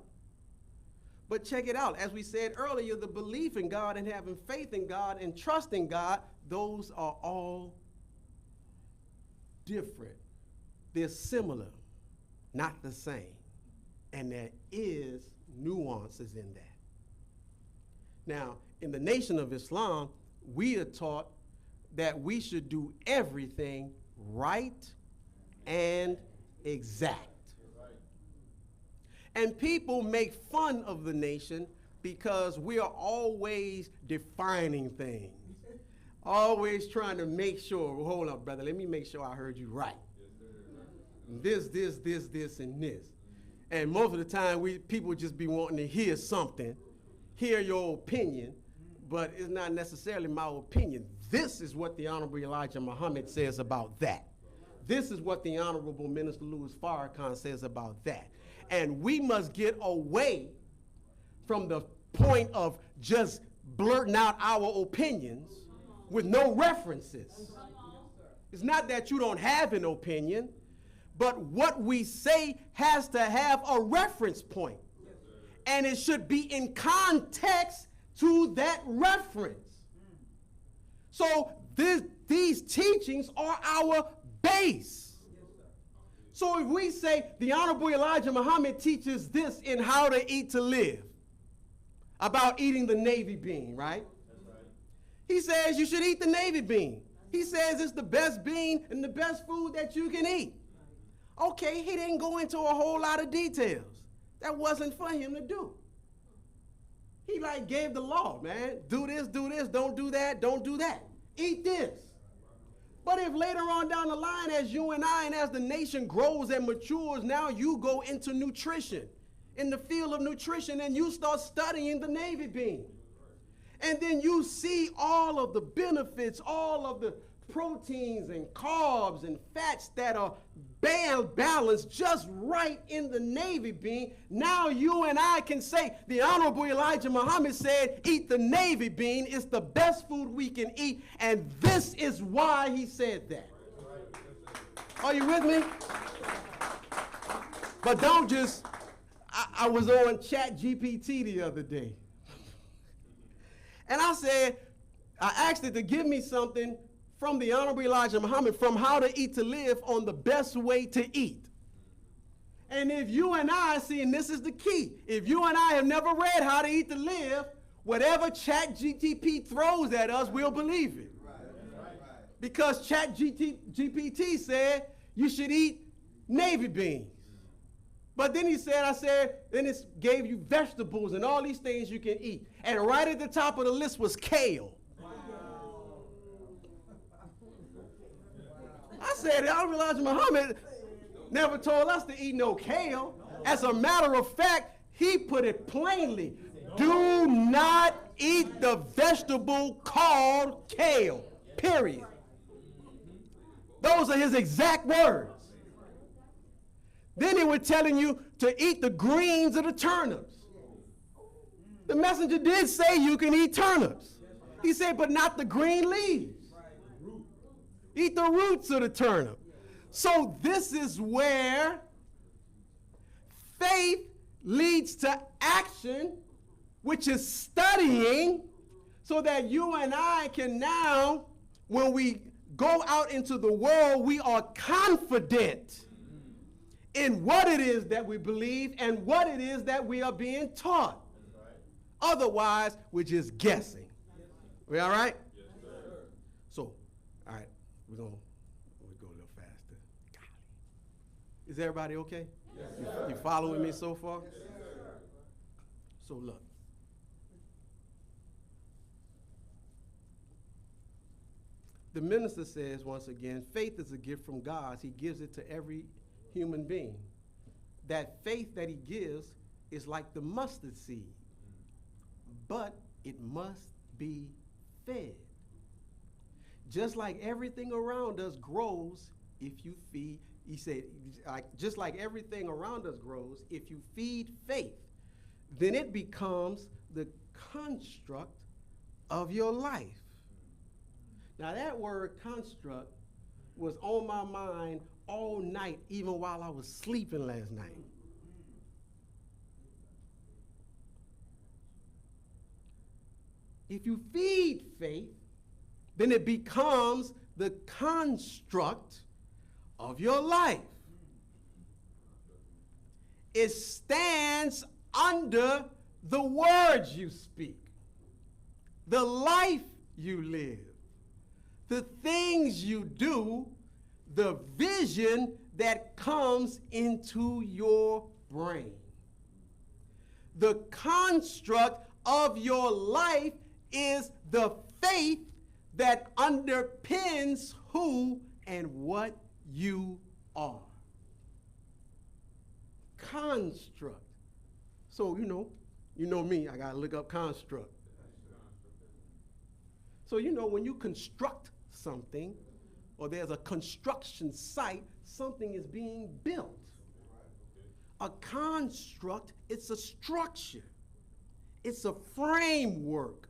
But check it out. As we said earlier, the belief in God and having faith in God and trusting God, those are all different. They're similar, not the same. And there is nuances in that. Now, in the Nation of Islam, we are taught that we should do everything right and exact. And people make fun of the nation because we are always defining things. Always trying to make sure, well, hold up, brother, let me make sure I heard you right. This, and this. And most of the time, people just be wanting to hear something, hear your opinion, but it's not necessarily my opinion. This is what the Honorable Elijah Muhammad says about that. This is what the Honorable Minister Louis Farrakhan says about that. And we must get away from the point of just blurting out our opinions with no references. It's not that you don't have an opinion, but what we say has to have a reference point. And it should be in context to that reference. So these teachings are our base. So if we say the Honorable Elijah Muhammad teaches this in How to Eat to Live, about eating the navy bean, right? He says you should eat the navy bean. He says it's the best bean and the best food that you can eat. Okay, he didn't go into a whole lot of details. That wasn't for him to do. He like gave the law, man. Do this, don't do that, don't do that. Eat this. But if later on down the line, as you and I and as the nation grows and matures, now you go into nutrition, in the field of nutrition, and you start studying the navy bean. And then you see all of the benefits, all of the proteins and carbs and fats that are balanced just right in the navy bean. Now you and I can say, the Honorable Elijah Muhammad said, eat the navy bean. It's the best food we can eat. And this is why he said that. Are you with me? But don't just, I was on ChatGPT the other day. And I asked it to give me something from the Honorable Elijah Muhammad from How to Eat to Live on the best way to eat. And if you and I, see, and this is the key, if you and I have never read How to Eat to Live, whatever ChatGPT throws at us, we'll believe it. Because GPT said you should eat Navy beans. But then then it gave you vegetables and all these things you can eat. And right at the top of the list was kale. I said, I realized Muhammad never told us to eat no kale. As a matter of fact, he put it plainly. Do not eat the vegetable called kale, period. Those are his exact words. Then he was telling you to eat the greens of the turnips. The messenger did say you can eat turnips. He said, but not the green leaves. Eat the roots of the turnip. So this is where faith leads to action, which is studying, so that you and I can now, when we go out into the world, we are confident in what it is that we believe and what it is that we are being taught. Otherwise, we're just guessing. We all right? Yes, sir. So, all right, we'll go a little faster. Is everybody okay? Yes, You following me so far? So look. The minister says, once again, faith is a gift from God. He gives it to every human being. That faith that he gives is like the mustard seed, but it must be fed. Just like everything around us grows if you feed, he said, just like everything around us grows, if you feed faith, then it becomes the construct of your life. Now that word construct was on my mind all night, even while I was sleeping last night. If you feed faith, then it becomes the construct of your life. It stands under the words you speak, the life you live, the things you do, the vision that comes into your brain. The construct of your life is the faith that underpins who and what you are. Construct. So, you know me, I gotta look up construct. So, when you construct something, or there's a construction site, something is being built. A construct, it's a structure. It's a framework.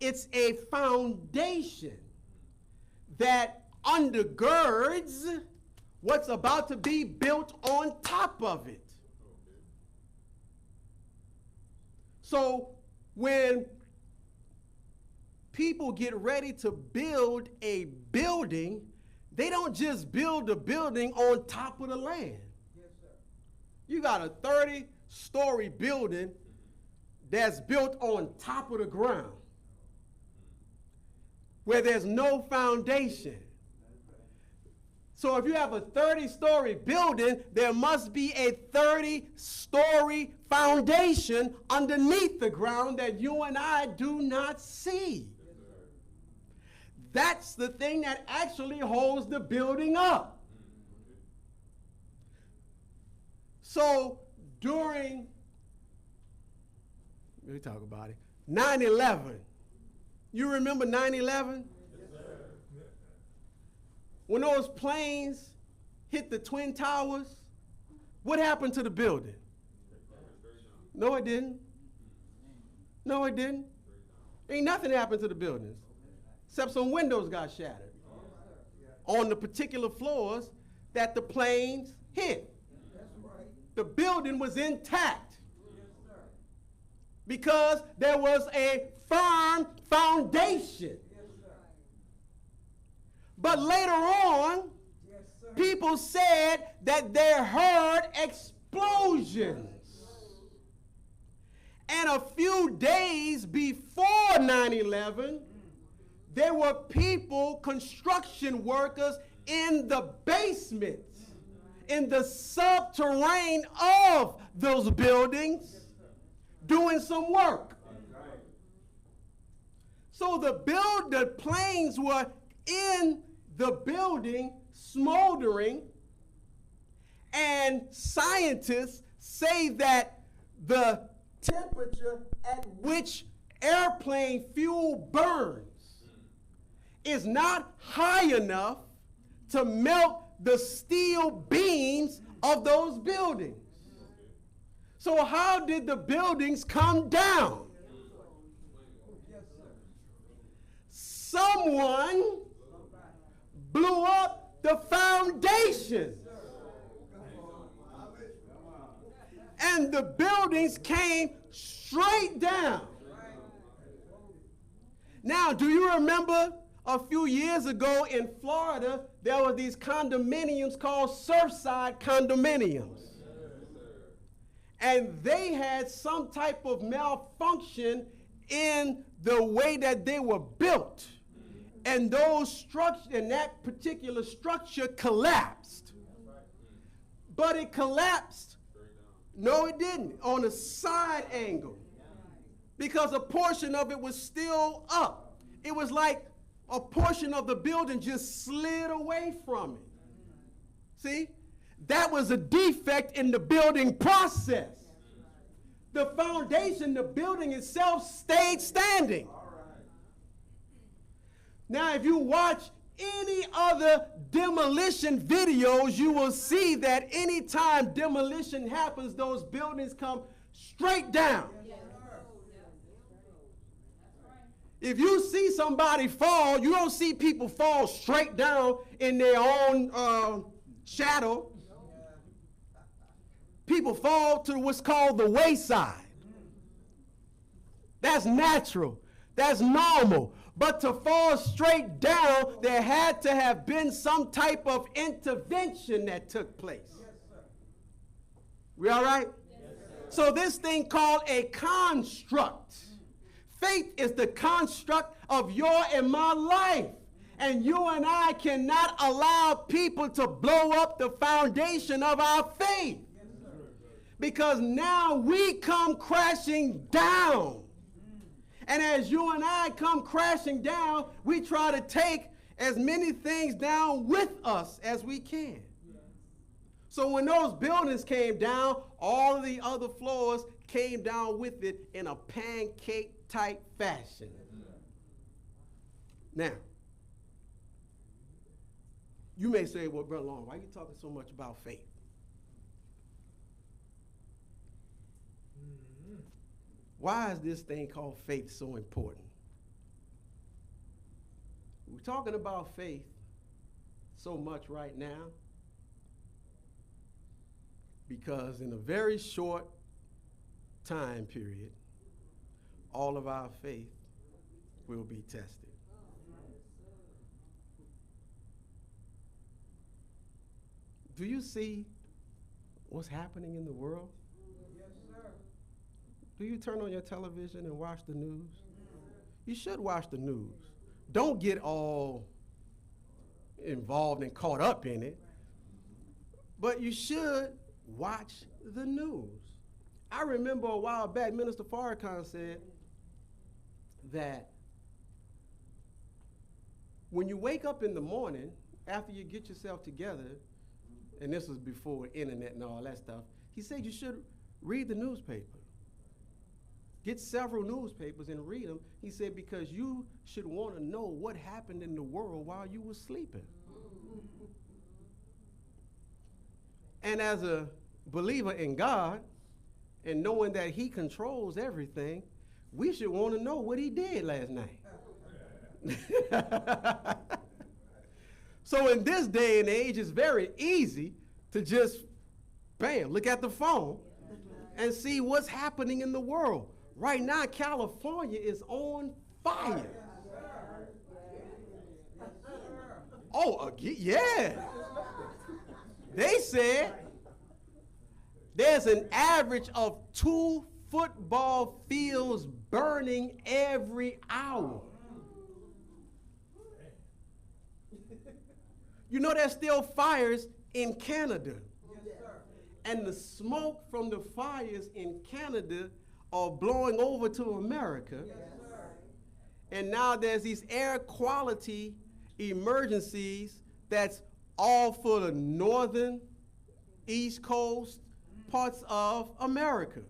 It's a foundation that undergirds what's about to be built on top of it. So when people get ready to build a building, they don't just build a building on top of the land. Yes, sir. You got a 30-story building that's built on top of the ground, where there's no foundation. So if you have a 30-story building, there must be a 30-story foundation underneath the ground that you and I do not see. That's the thing that actually holds the building up. So during, let me talk about it, 9/11. You remember 9/11? When those planes hit the Twin Towers, what happened to the building? No, it didn't. No, it didn't. Ain't nothing happened to the buildings, except some windows got shattered on the particular floors that the planes hit. The building was intact because there was a firm foundation. But later on, people said that they heard explosions. And a few days before 9/11, there were people, construction workers in the basements, in the subterranean of those buildings, doing some work. So the planes were in the building smoldering, and scientists say that the temperature at which airplane fuel burns is not high enough to melt the steel beams of those buildings. So how did the buildings come down? Someone blew up the foundation. And the buildings came straight down. Now, do you remember a few years ago in Florida, there were these condominiums called Surfside condominiums? And they had some type of malfunction in the way that they were built. And that particular structure collapsed. But it collapsed. No, it didn't. On a side angle. Because a portion of it was still up. It was like a portion of the building just slid away from it. See? That was a defect in the building process. The foundation, the building itself stayed standing. Now, if you watch any other demolition videos, you will see that anytime demolition happens, those buildings come straight down. If you see somebody fall, you don't see people fall straight down in their own shadow. People fall to what's called the wayside. That's natural. That's normal. But to fall straight down, there had to have been some type of intervention that took place. We all right? So this thing called a construct. Faith is the construct of your and my life. And you and I cannot allow people to blow up the foundation of our faith. Because now we come crashing down. And as you and I come crashing down, we try to take as many things down with us as we can. So when those buildings came down, all of the other floors came down with it in a pancake-type fashion. Now, you may say, well, Brother Long, why are you talking so much about faith? Why is this thing called faith so important? We're talking about faith so much right now because in a very short time period, all of our faith will be tested. Do you see what's happening in the world? Do you turn on your television and watch the news? You should watch the news. Don't get all involved and caught up in it. But you should watch the news. I remember a while back, Minister Farrakhan said that when you wake up in the morning, after you get yourself together, and this was before internet and all that stuff, he said you should read the newspaper. Get several newspapers and read them. He said, because you should want to know what happened in the world while you were sleeping. And as a believer in God and knowing that he controls everything, we should want to know what he did last night. So in this day and age, it's very easy to just, bam, look at the phone and see what's happening in the world. Right now, California is on fire. Oh, yeah. They said there's an average of 2 football fields burning every hour. You know there's still fires in Canada. Yes, sir. And the smoke from the fires in Canada are blowing over to America. Yes, sir. And now there's these air quality emergencies that's all for the northern, east coast parts of America.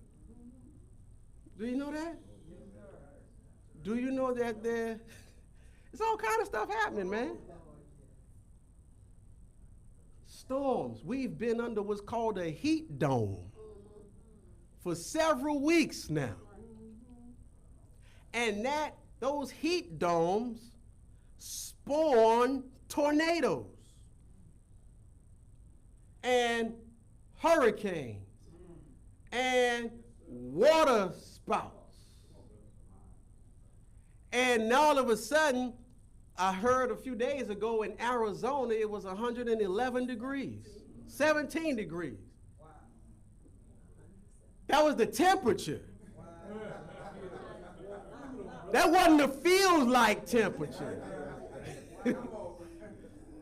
Do you know that? Do you know that there's all kind of stuff happening, man? Storms. We've been under what's called a heat dome for several weeks now. And those heat domes spawn tornadoes and hurricanes and water spouts. And all of a sudden, I heard a few days ago in Arizona, it was 111 degrees, 17 degrees. That was the temperature. That wasn't the feels like temperature.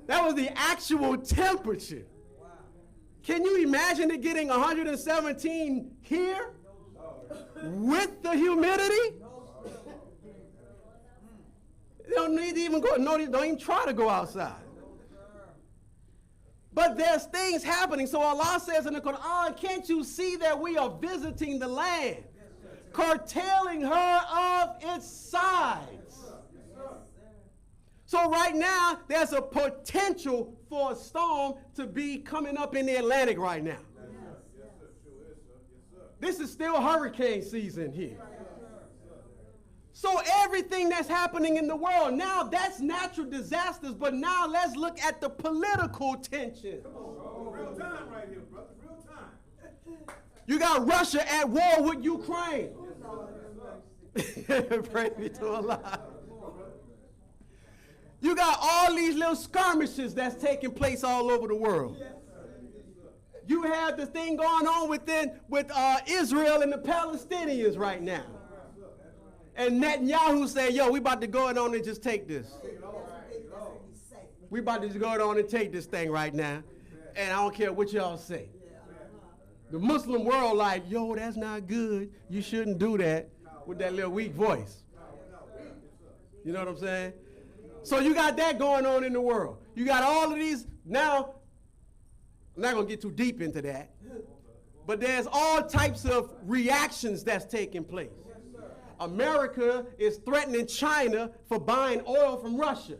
That was the actual temperature. Can you imagine it getting 117 here with the humidity? You don't need to even go, no, don't even try to go outside. But there's things happening. So Allah says in the Quran, can't you see that we are visiting the land, curtailing her of its sides? So right now, there's a potential for a storm to be coming up in the Atlantic right now. This is still hurricane season here. So everything that's happening in the world, now that's natural disasters, but now let's look at the political tension. Real time right here, brother. Real time. You got Russia at war with Ukraine. Praise be to Allah. You got all these little skirmishes that's taking place all over the world. You have the thing going on with Israel and the Palestinians right now. And Netanyahu said, yo, we about to go on and just take this. We about to just go on and take this thing right now. And I don't care what y'all say. The Muslim world like, yo, that's not good. You shouldn't do that with that little weak voice. You know what I'm saying? So you got that going on in the world. You got all of these. Now, I'm not going to get too deep into that. But there's all types of reactions that's taking place. America is threatening China for buying oil from Russia.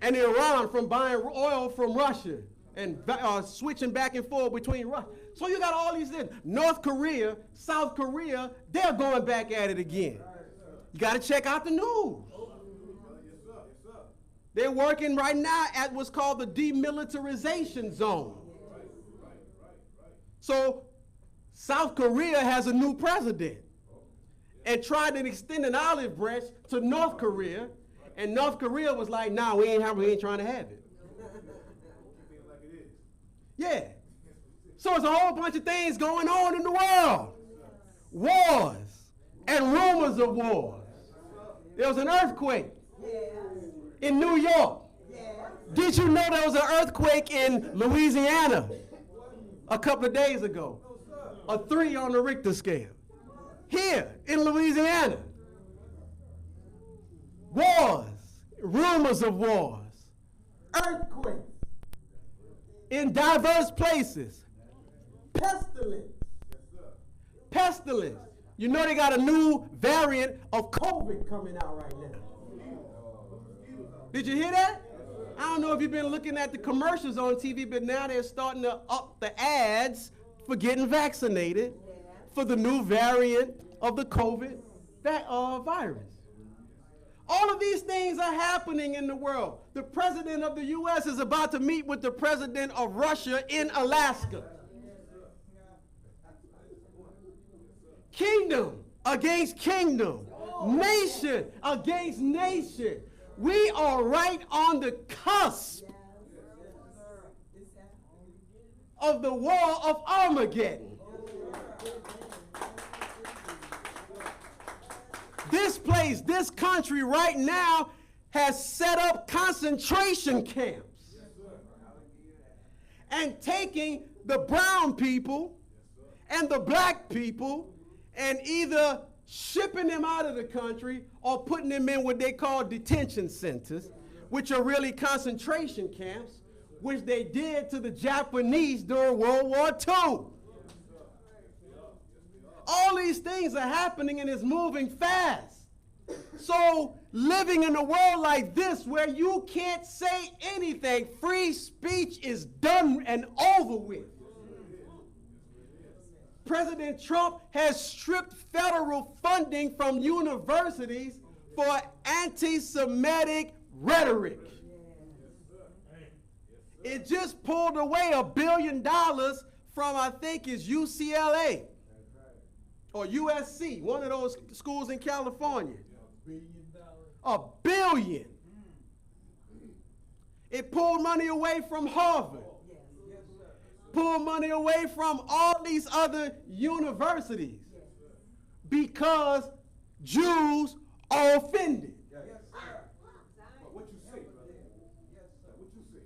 And Iran from buying oil from Russia and switching back and forth between Russia. So you got all these things. North Korea, South Korea, they're going back at it again. You got to check out the news. They're working right now at what's called the demilitarization zone. So South Korea has a new president and tried to extend an olive branch to North Korea, and North Korea was like, nah, we ain't trying to have it. Yeah. So it's a whole bunch of things going on in the world. Wars and rumors of wars. There was an earthquake in New York. Did you know there was an earthquake in Louisiana a couple of days ago? A 3 on the Richter scale. Here in Louisiana. Wars, rumors of wars, earthquakes in diverse places. Pestilence. Pestilence. You know they got a new variant of COVID coming out right now. Did you hear that? I don't know if you've been looking at the commercials on TV, but now they're starting to up the ads for getting vaccinated for the new variant of the COVID virus. All of these things are happening in the world. The president of the U.S. is about to meet with the president of Russia in Alaska. Kingdom against kingdom. Nation against nation. We are right on the cusp of the war of Armageddon. This place, this country right now has set up concentration camps and taking the brown people and the black people and either shipping them out of the country or putting them in what they call detention centers, which are really concentration camps, which they did to the Japanese during World War II. All these things are happening and it's moving fast. So living in a world like this where you can't say anything, free speech is done and over with. President Trump has stripped federal funding from universities for anti-Semitic rhetoric. It just pulled away $1 billion from, I think, is UCLA or USC, one of those schools in California. $1 billion. It pulled money away from Harvard. Pulled money away from all these other universities because Jews are offended. What you say, brother? Yes, sir. What you say?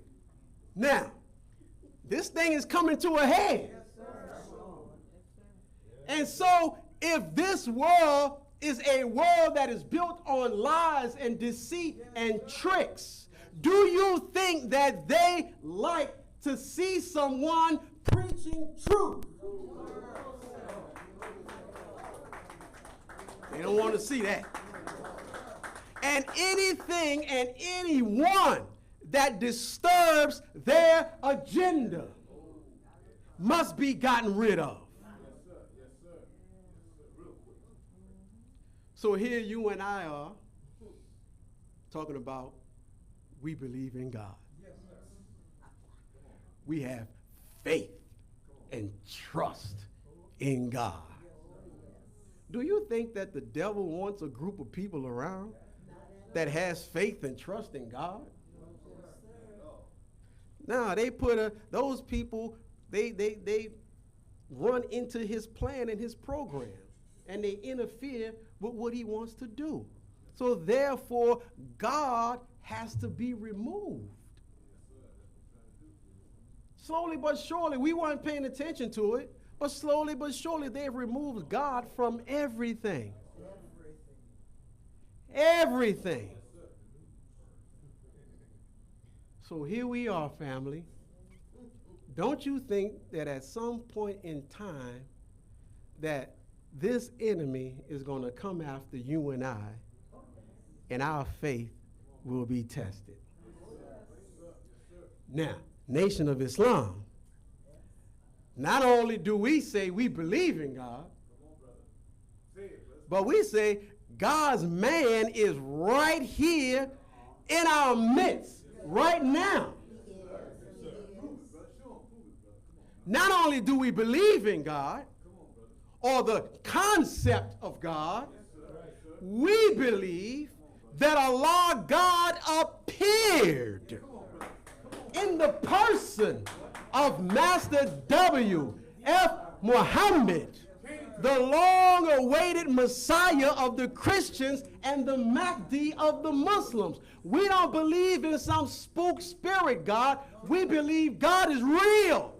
Now, this thing is coming to a head. And so, if this world is a world that is built on lies and deceit and tricks, do you think that they like to see someone preaching truth? They don't want to see that. And anything and anyone that disturbs their agenda must be gotten rid of. So here you and I are talking about we believe in God. We have faith and trust in God. Do you think that the devil wants a group of people around that has faith and trust in God? No, they put those people, they run into his plan and his program, and they interfere with what he wants to do. So therefore, God has to be removed. Slowly but surely, we weren't paying attention to it, but slowly but surely they've removed God from everything. Everything. So here we are, family. Don't you think that at some point in time that this enemy is going to come after you and I, and our faith will be tested? Now, Nation of Islam, not only do we say we believe in God, but we say God's man is right here in our midst right now. Not only do we believe in God or the concept of God, we believe that Allah God appeared in the person of Master W.F. Muhammad, the long-awaited Messiah of the Christians and the Mahdi of the Muslims. We don't believe in some spook spirit God. We believe God is real.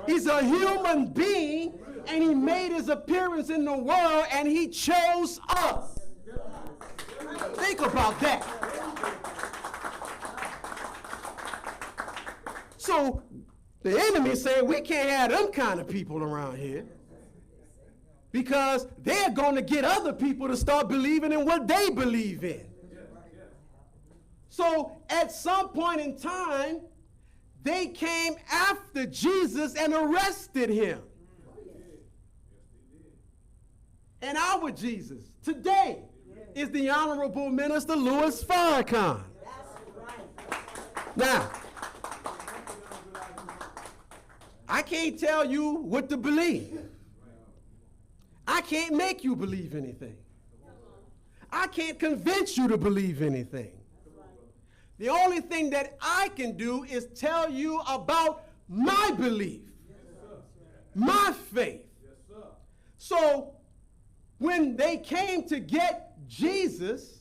He's a human being, and he made his appearance in the world, and he chose us. Think about that. So the enemy is saying we can't have them kind of people around here because they're going to get other people to start believing in what they believe in. So at some point in time, they came after Jesus and arrested him. And our Jesus today is the Honorable Minister Louis Farrakhan. Now, I can't tell you what to believe. I can't make you believe anything. I can't convince you to believe anything. The only thing that I can do is tell you about my belief, my faith. So when they came to get Jesus,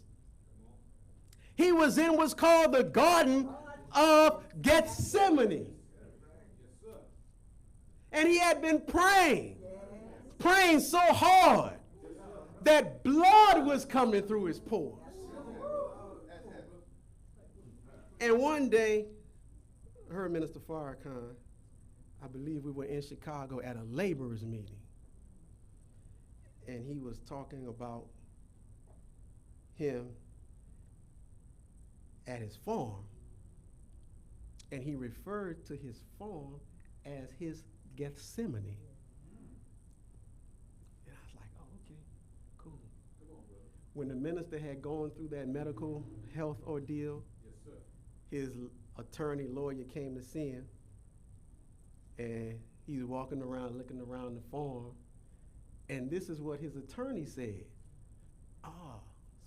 He was in what's called the Garden of Gethsemane. And he had been praying so hard that blood was coming through his pores. And one day, I heard Minister Farrakhan, I believe we were in Chicago at a laborers meeting. And he was talking about him at his farm. And he referred to his farm as his Gethsemane. And I was like, oh, okay, cool. When the minister had gone through that medical health ordeal, his attorney lawyer came to see him, and he was walking around, looking around the farm, and this is what his attorney said. Ah,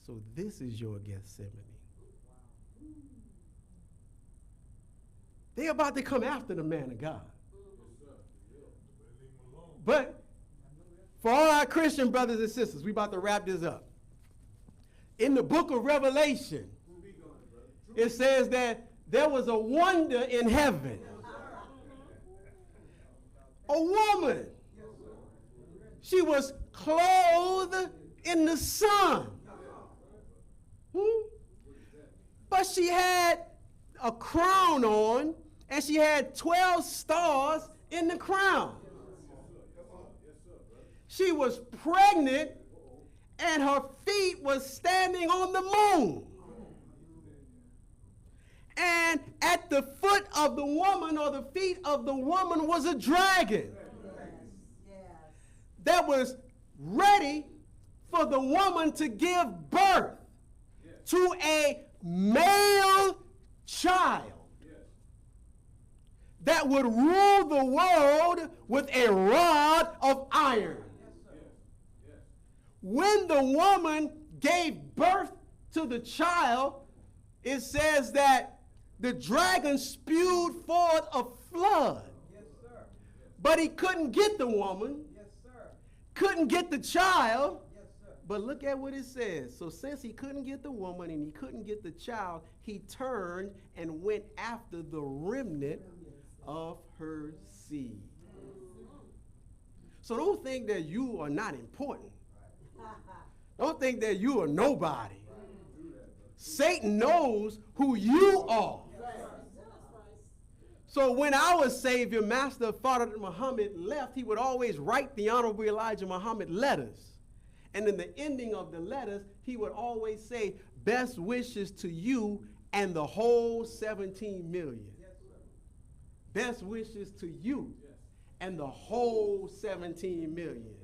so this is your Gethsemane. They're about to come after the man of God. But for all our Christian brothers and sisters, we about to wrap this up. In the book of Revelation, it says that there was a wonder in heaven. A woman. She was clothed in the sun. But she had a crown on, and she had 12 stars in the crown. She was pregnant, and her feet was standing on the moon. And at the foot of the woman, or the feet of the woman, was a dragon that was ready for the woman to give birth to a male child that would rule the world with a rod of iron. When the woman gave birth to the child, it says that the dragon spewed forth a flood. But he couldn't get the woman, couldn't get the child. But look at what it says. So since he couldn't get the woman and he couldn't get the child, he turned and went after the remnant of her seed. So don't think that you are not important. Don't think that you are nobody. Satan knows who you are. So when our Savior, Master Father Muhammad, left, he would always write the Honorable Elijah Muhammad letters. And in the ending of the letters, he would always say, best wishes to you and the whole 17 million. Best wishes to you and the whole 17 million.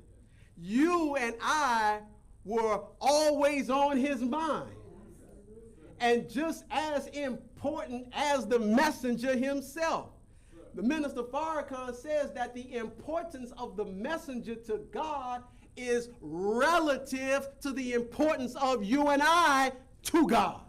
You and I were always on his mind. And just as important as the messenger himself. The Minister Farrakhan says that the importance of the messenger to God is relative to the importance of you and I to God.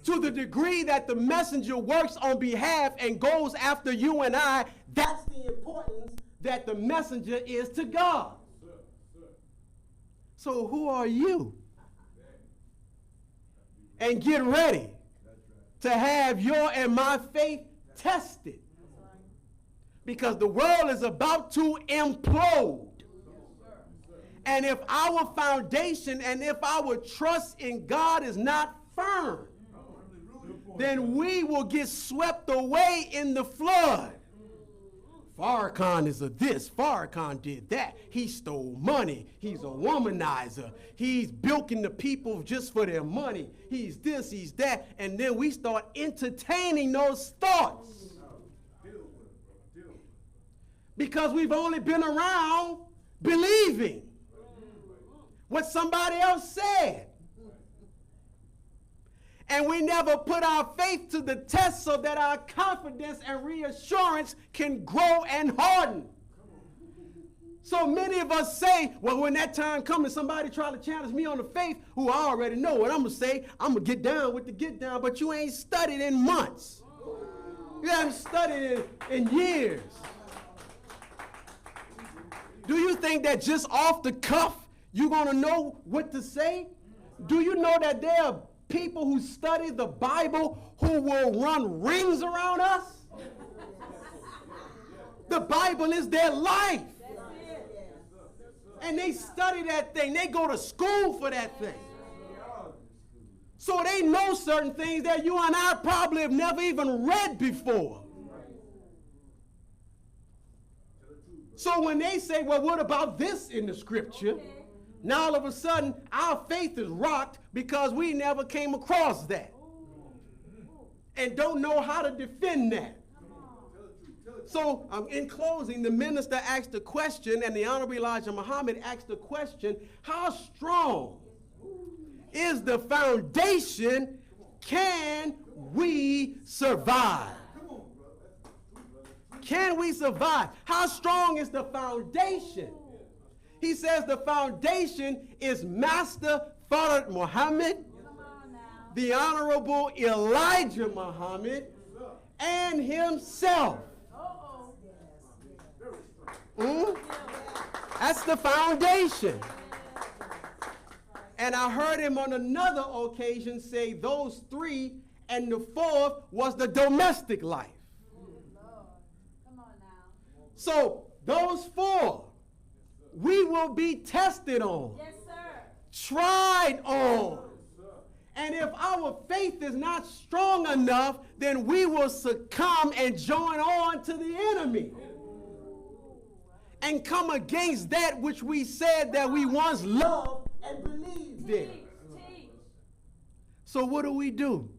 To the degree that the messenger works on behalf and goes after you and I, that's the importance that the messenger is to God. So who are you? And get ready to have your and my faith tested. Because the world is about to implode. And if our foundation and if our trust in God is not firm, then we will get swept away in the flood. Farrakhan is a this, Farrakhan did that. He stole money. He's a womanizer. He's bilking the people just for their money. He's this, he's that. And then we start entertaining those thoughts. Because we've only been around believing what somebody else said. And we never put our faith to the test so that our confidence and reassurance can grow and harden. So many of us say, well, when that time comes and somebody try to challenge me on the faith, who I already know what I'm going to say, I'm going to get down with the get down, but you ain't studied in months. You haven't studied in years. Do you think that just off the cuff, you're going to know what to say? Do you know that there are people who study the Bible who will run rings around us? The Bible is their life. And they study that thing. They go to school for that thing. So they know certain things that you and I probably have never even read before. So when they say, well, what about this in the scripture? Now all of a sudden, our faith is rocked because we never came across that. And don't know how to defend that. So in closing, the minister asked a question, and the Honorable Elijah Muhammad asked the question, how strong is the foundation? Can we survive? Can we survive? How strong is the foundation? He says the foundation is Master Fard Muhammad, the Honorable Elijah Muhammad, and himself. That's the foundation. And I heard him on another occasion say those three, and the fourth was the domestic life. So those four, we will be tested on, Yes, sir. tried on. And if our faith is not strong enough, then we will succumb and join on to the enemy and come against that which we said that we once loved and believed in. Teach. So what do we do?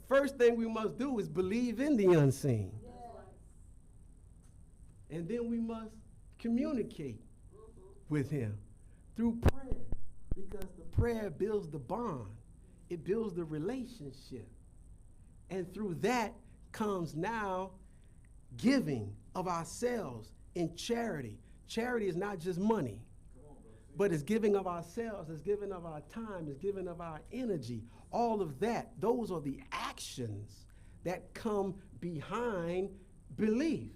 First thing we must do is believe in the unseen. And then we must communicate with him through prayer, because the prayer builds the bond. It builds the relationship. And through that comes now giving of ourselves in charity. Charity is not just money, but it's giving of ourselves, it's giving of our time, it's giving of our energy. All of that, those are the actions that come behind belief.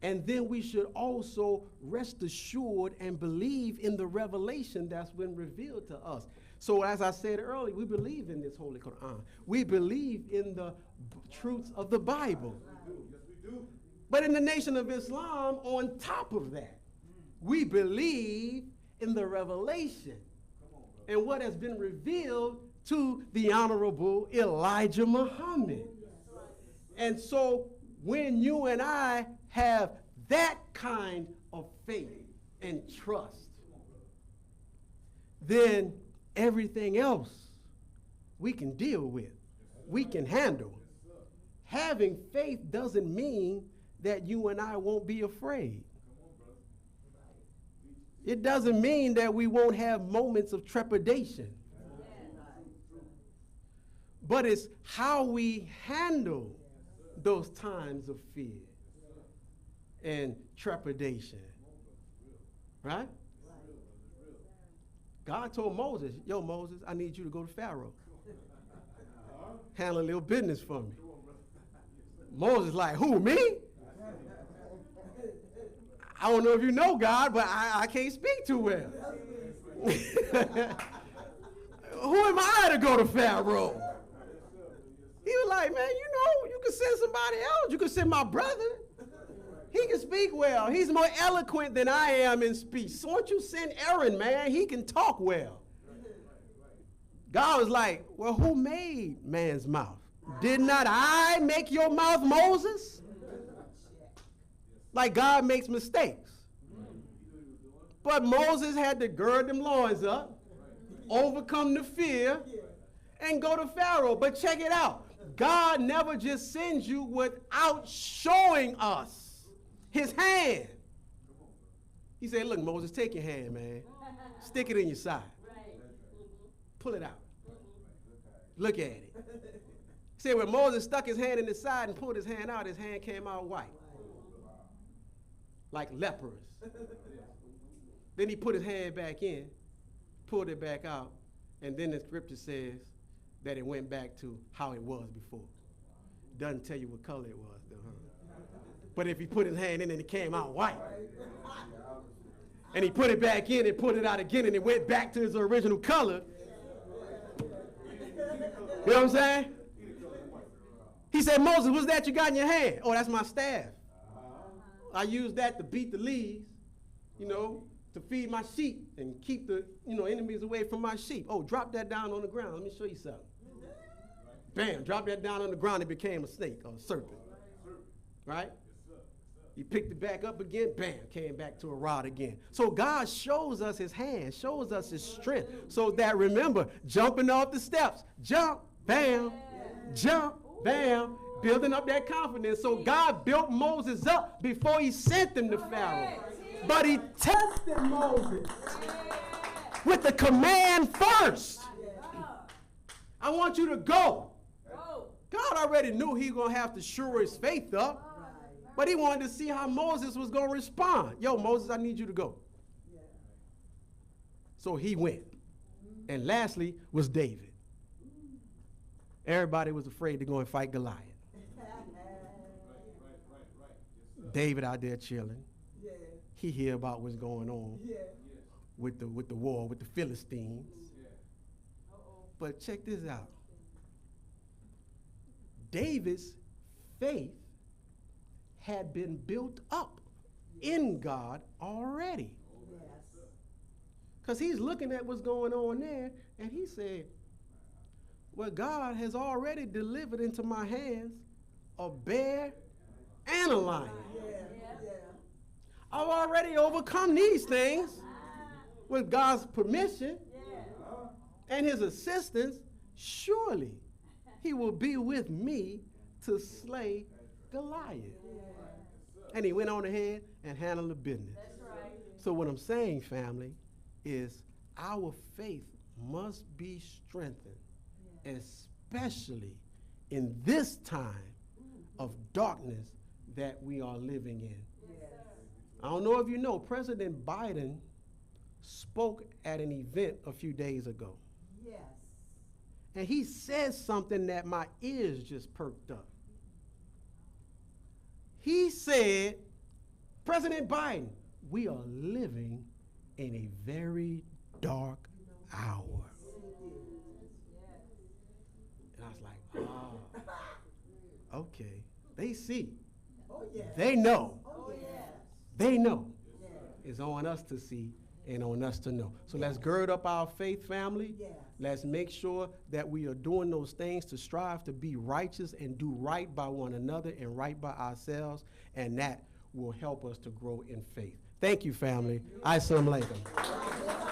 And then we should also rest assured and believe in the revelation that's been revealed to us. So as I said earlier, we believe in this Holy Quran. We believe in the truths of the Bible. But in the Nation of Islam, on top of that, we believe in the revelation and what has been revealed to the Honorable Elijah Muhammad. And so when you and I have that kind of faith and trust, then everything else we can deal with, we can handle. Having faith doesn't mean that you and I won't be afraid. It doesn't mean that we won't have moments of trepidation. But it's how we handle those times of fear and trepidation. Right? God told Moses, yo, Moses, I need you to go to Pharaoh. Handle a little business for me. Moses like, who, me? I don't know if you know God, but I can't speak too well. Who am I to go to Pharaoh? He was like, man, you can send somebody else. You can send my brother. He can speak well. He's more eloquent than I am in speech. So why don't you send Aaron, man? He can talk well. God was like, well, who made man's mouth? Did not I make your mouth, Moses? Like God makes mistakes. But Moses had to gird them loins up, overcome the fear, and go to Pharaoh. But check it out. God never just sends you without showing us his hand. He said, look, Moses, take your hand, man. Stick it in your side. Pull it out. Look at it. He said, when Moses stuck his hand in his side and pulled his hand out, his hand came out white. Like leprous. Then he put his hand back in, pulled it back out, and then the scripture says that it went back to how it was before. Doesn't tell you what color it was, though, huh? But if he put his hand in and it came out white, and he put it back in and put it out again and it went back to its original color, You know what I'm saying? He said, Moses, what's that you got in your hand? Oh, that's my staff. I use that to beat the leaves, to feed my sheep and keep the, enemies away from my sheep. Oh, drop that down on the ground. Let me show you something. Bam, drop that down on the ground. It became a snake or a serpent. Right? He picked it back up again. Bam, came back to a rod again. So God shows us his hand, shows us his strength. So that, remember, jumping off the steps. Jump, bam, jump, bam. Building up that confidence. So God built Moses up before he sent him to Pharaoh. But he tested Moses with the command first. I want you to go. God already knew he was going to have to shore his faith up. But he wanted to see how Moses was going to respond. Yo, Moses, I need you to go. So he went. And lastly was David. Everybody was afraid to go and fight Goliath. David out there chilling. Yeah. He hear about what's going on with the war with the Philistines. But check this out. David's faith had been built up in God already. Because he's looking at what's going on there, and he said, well, God has already delivered into my hands a bear and a lion. I've already overcome these things with God's permission and his assistance. Surely he will be with me to slay Goliath. And he went on ahead and handled the business. So what I'm saying, family, is our faith must be strengthened, especially in this time of darkness that we are living in. I don't know if you know, President Biden spoke at an event a few days ago. Yes. And he said something that my ears just perked up. He said, President Biden, we are living in a very dark hour. And I was like, oh, okay. They see. Oh, yeah. They know. Oh, yeah. They know. Yeah. It's on us to see and on us to know. So let's gird up our faith, family. Yeah. Let's make sure that we are doing those things to strive to be righteous and do right by one another and right by ourselves, and that will help us to grow in faith. Thank you, family. Assalamu alaikum.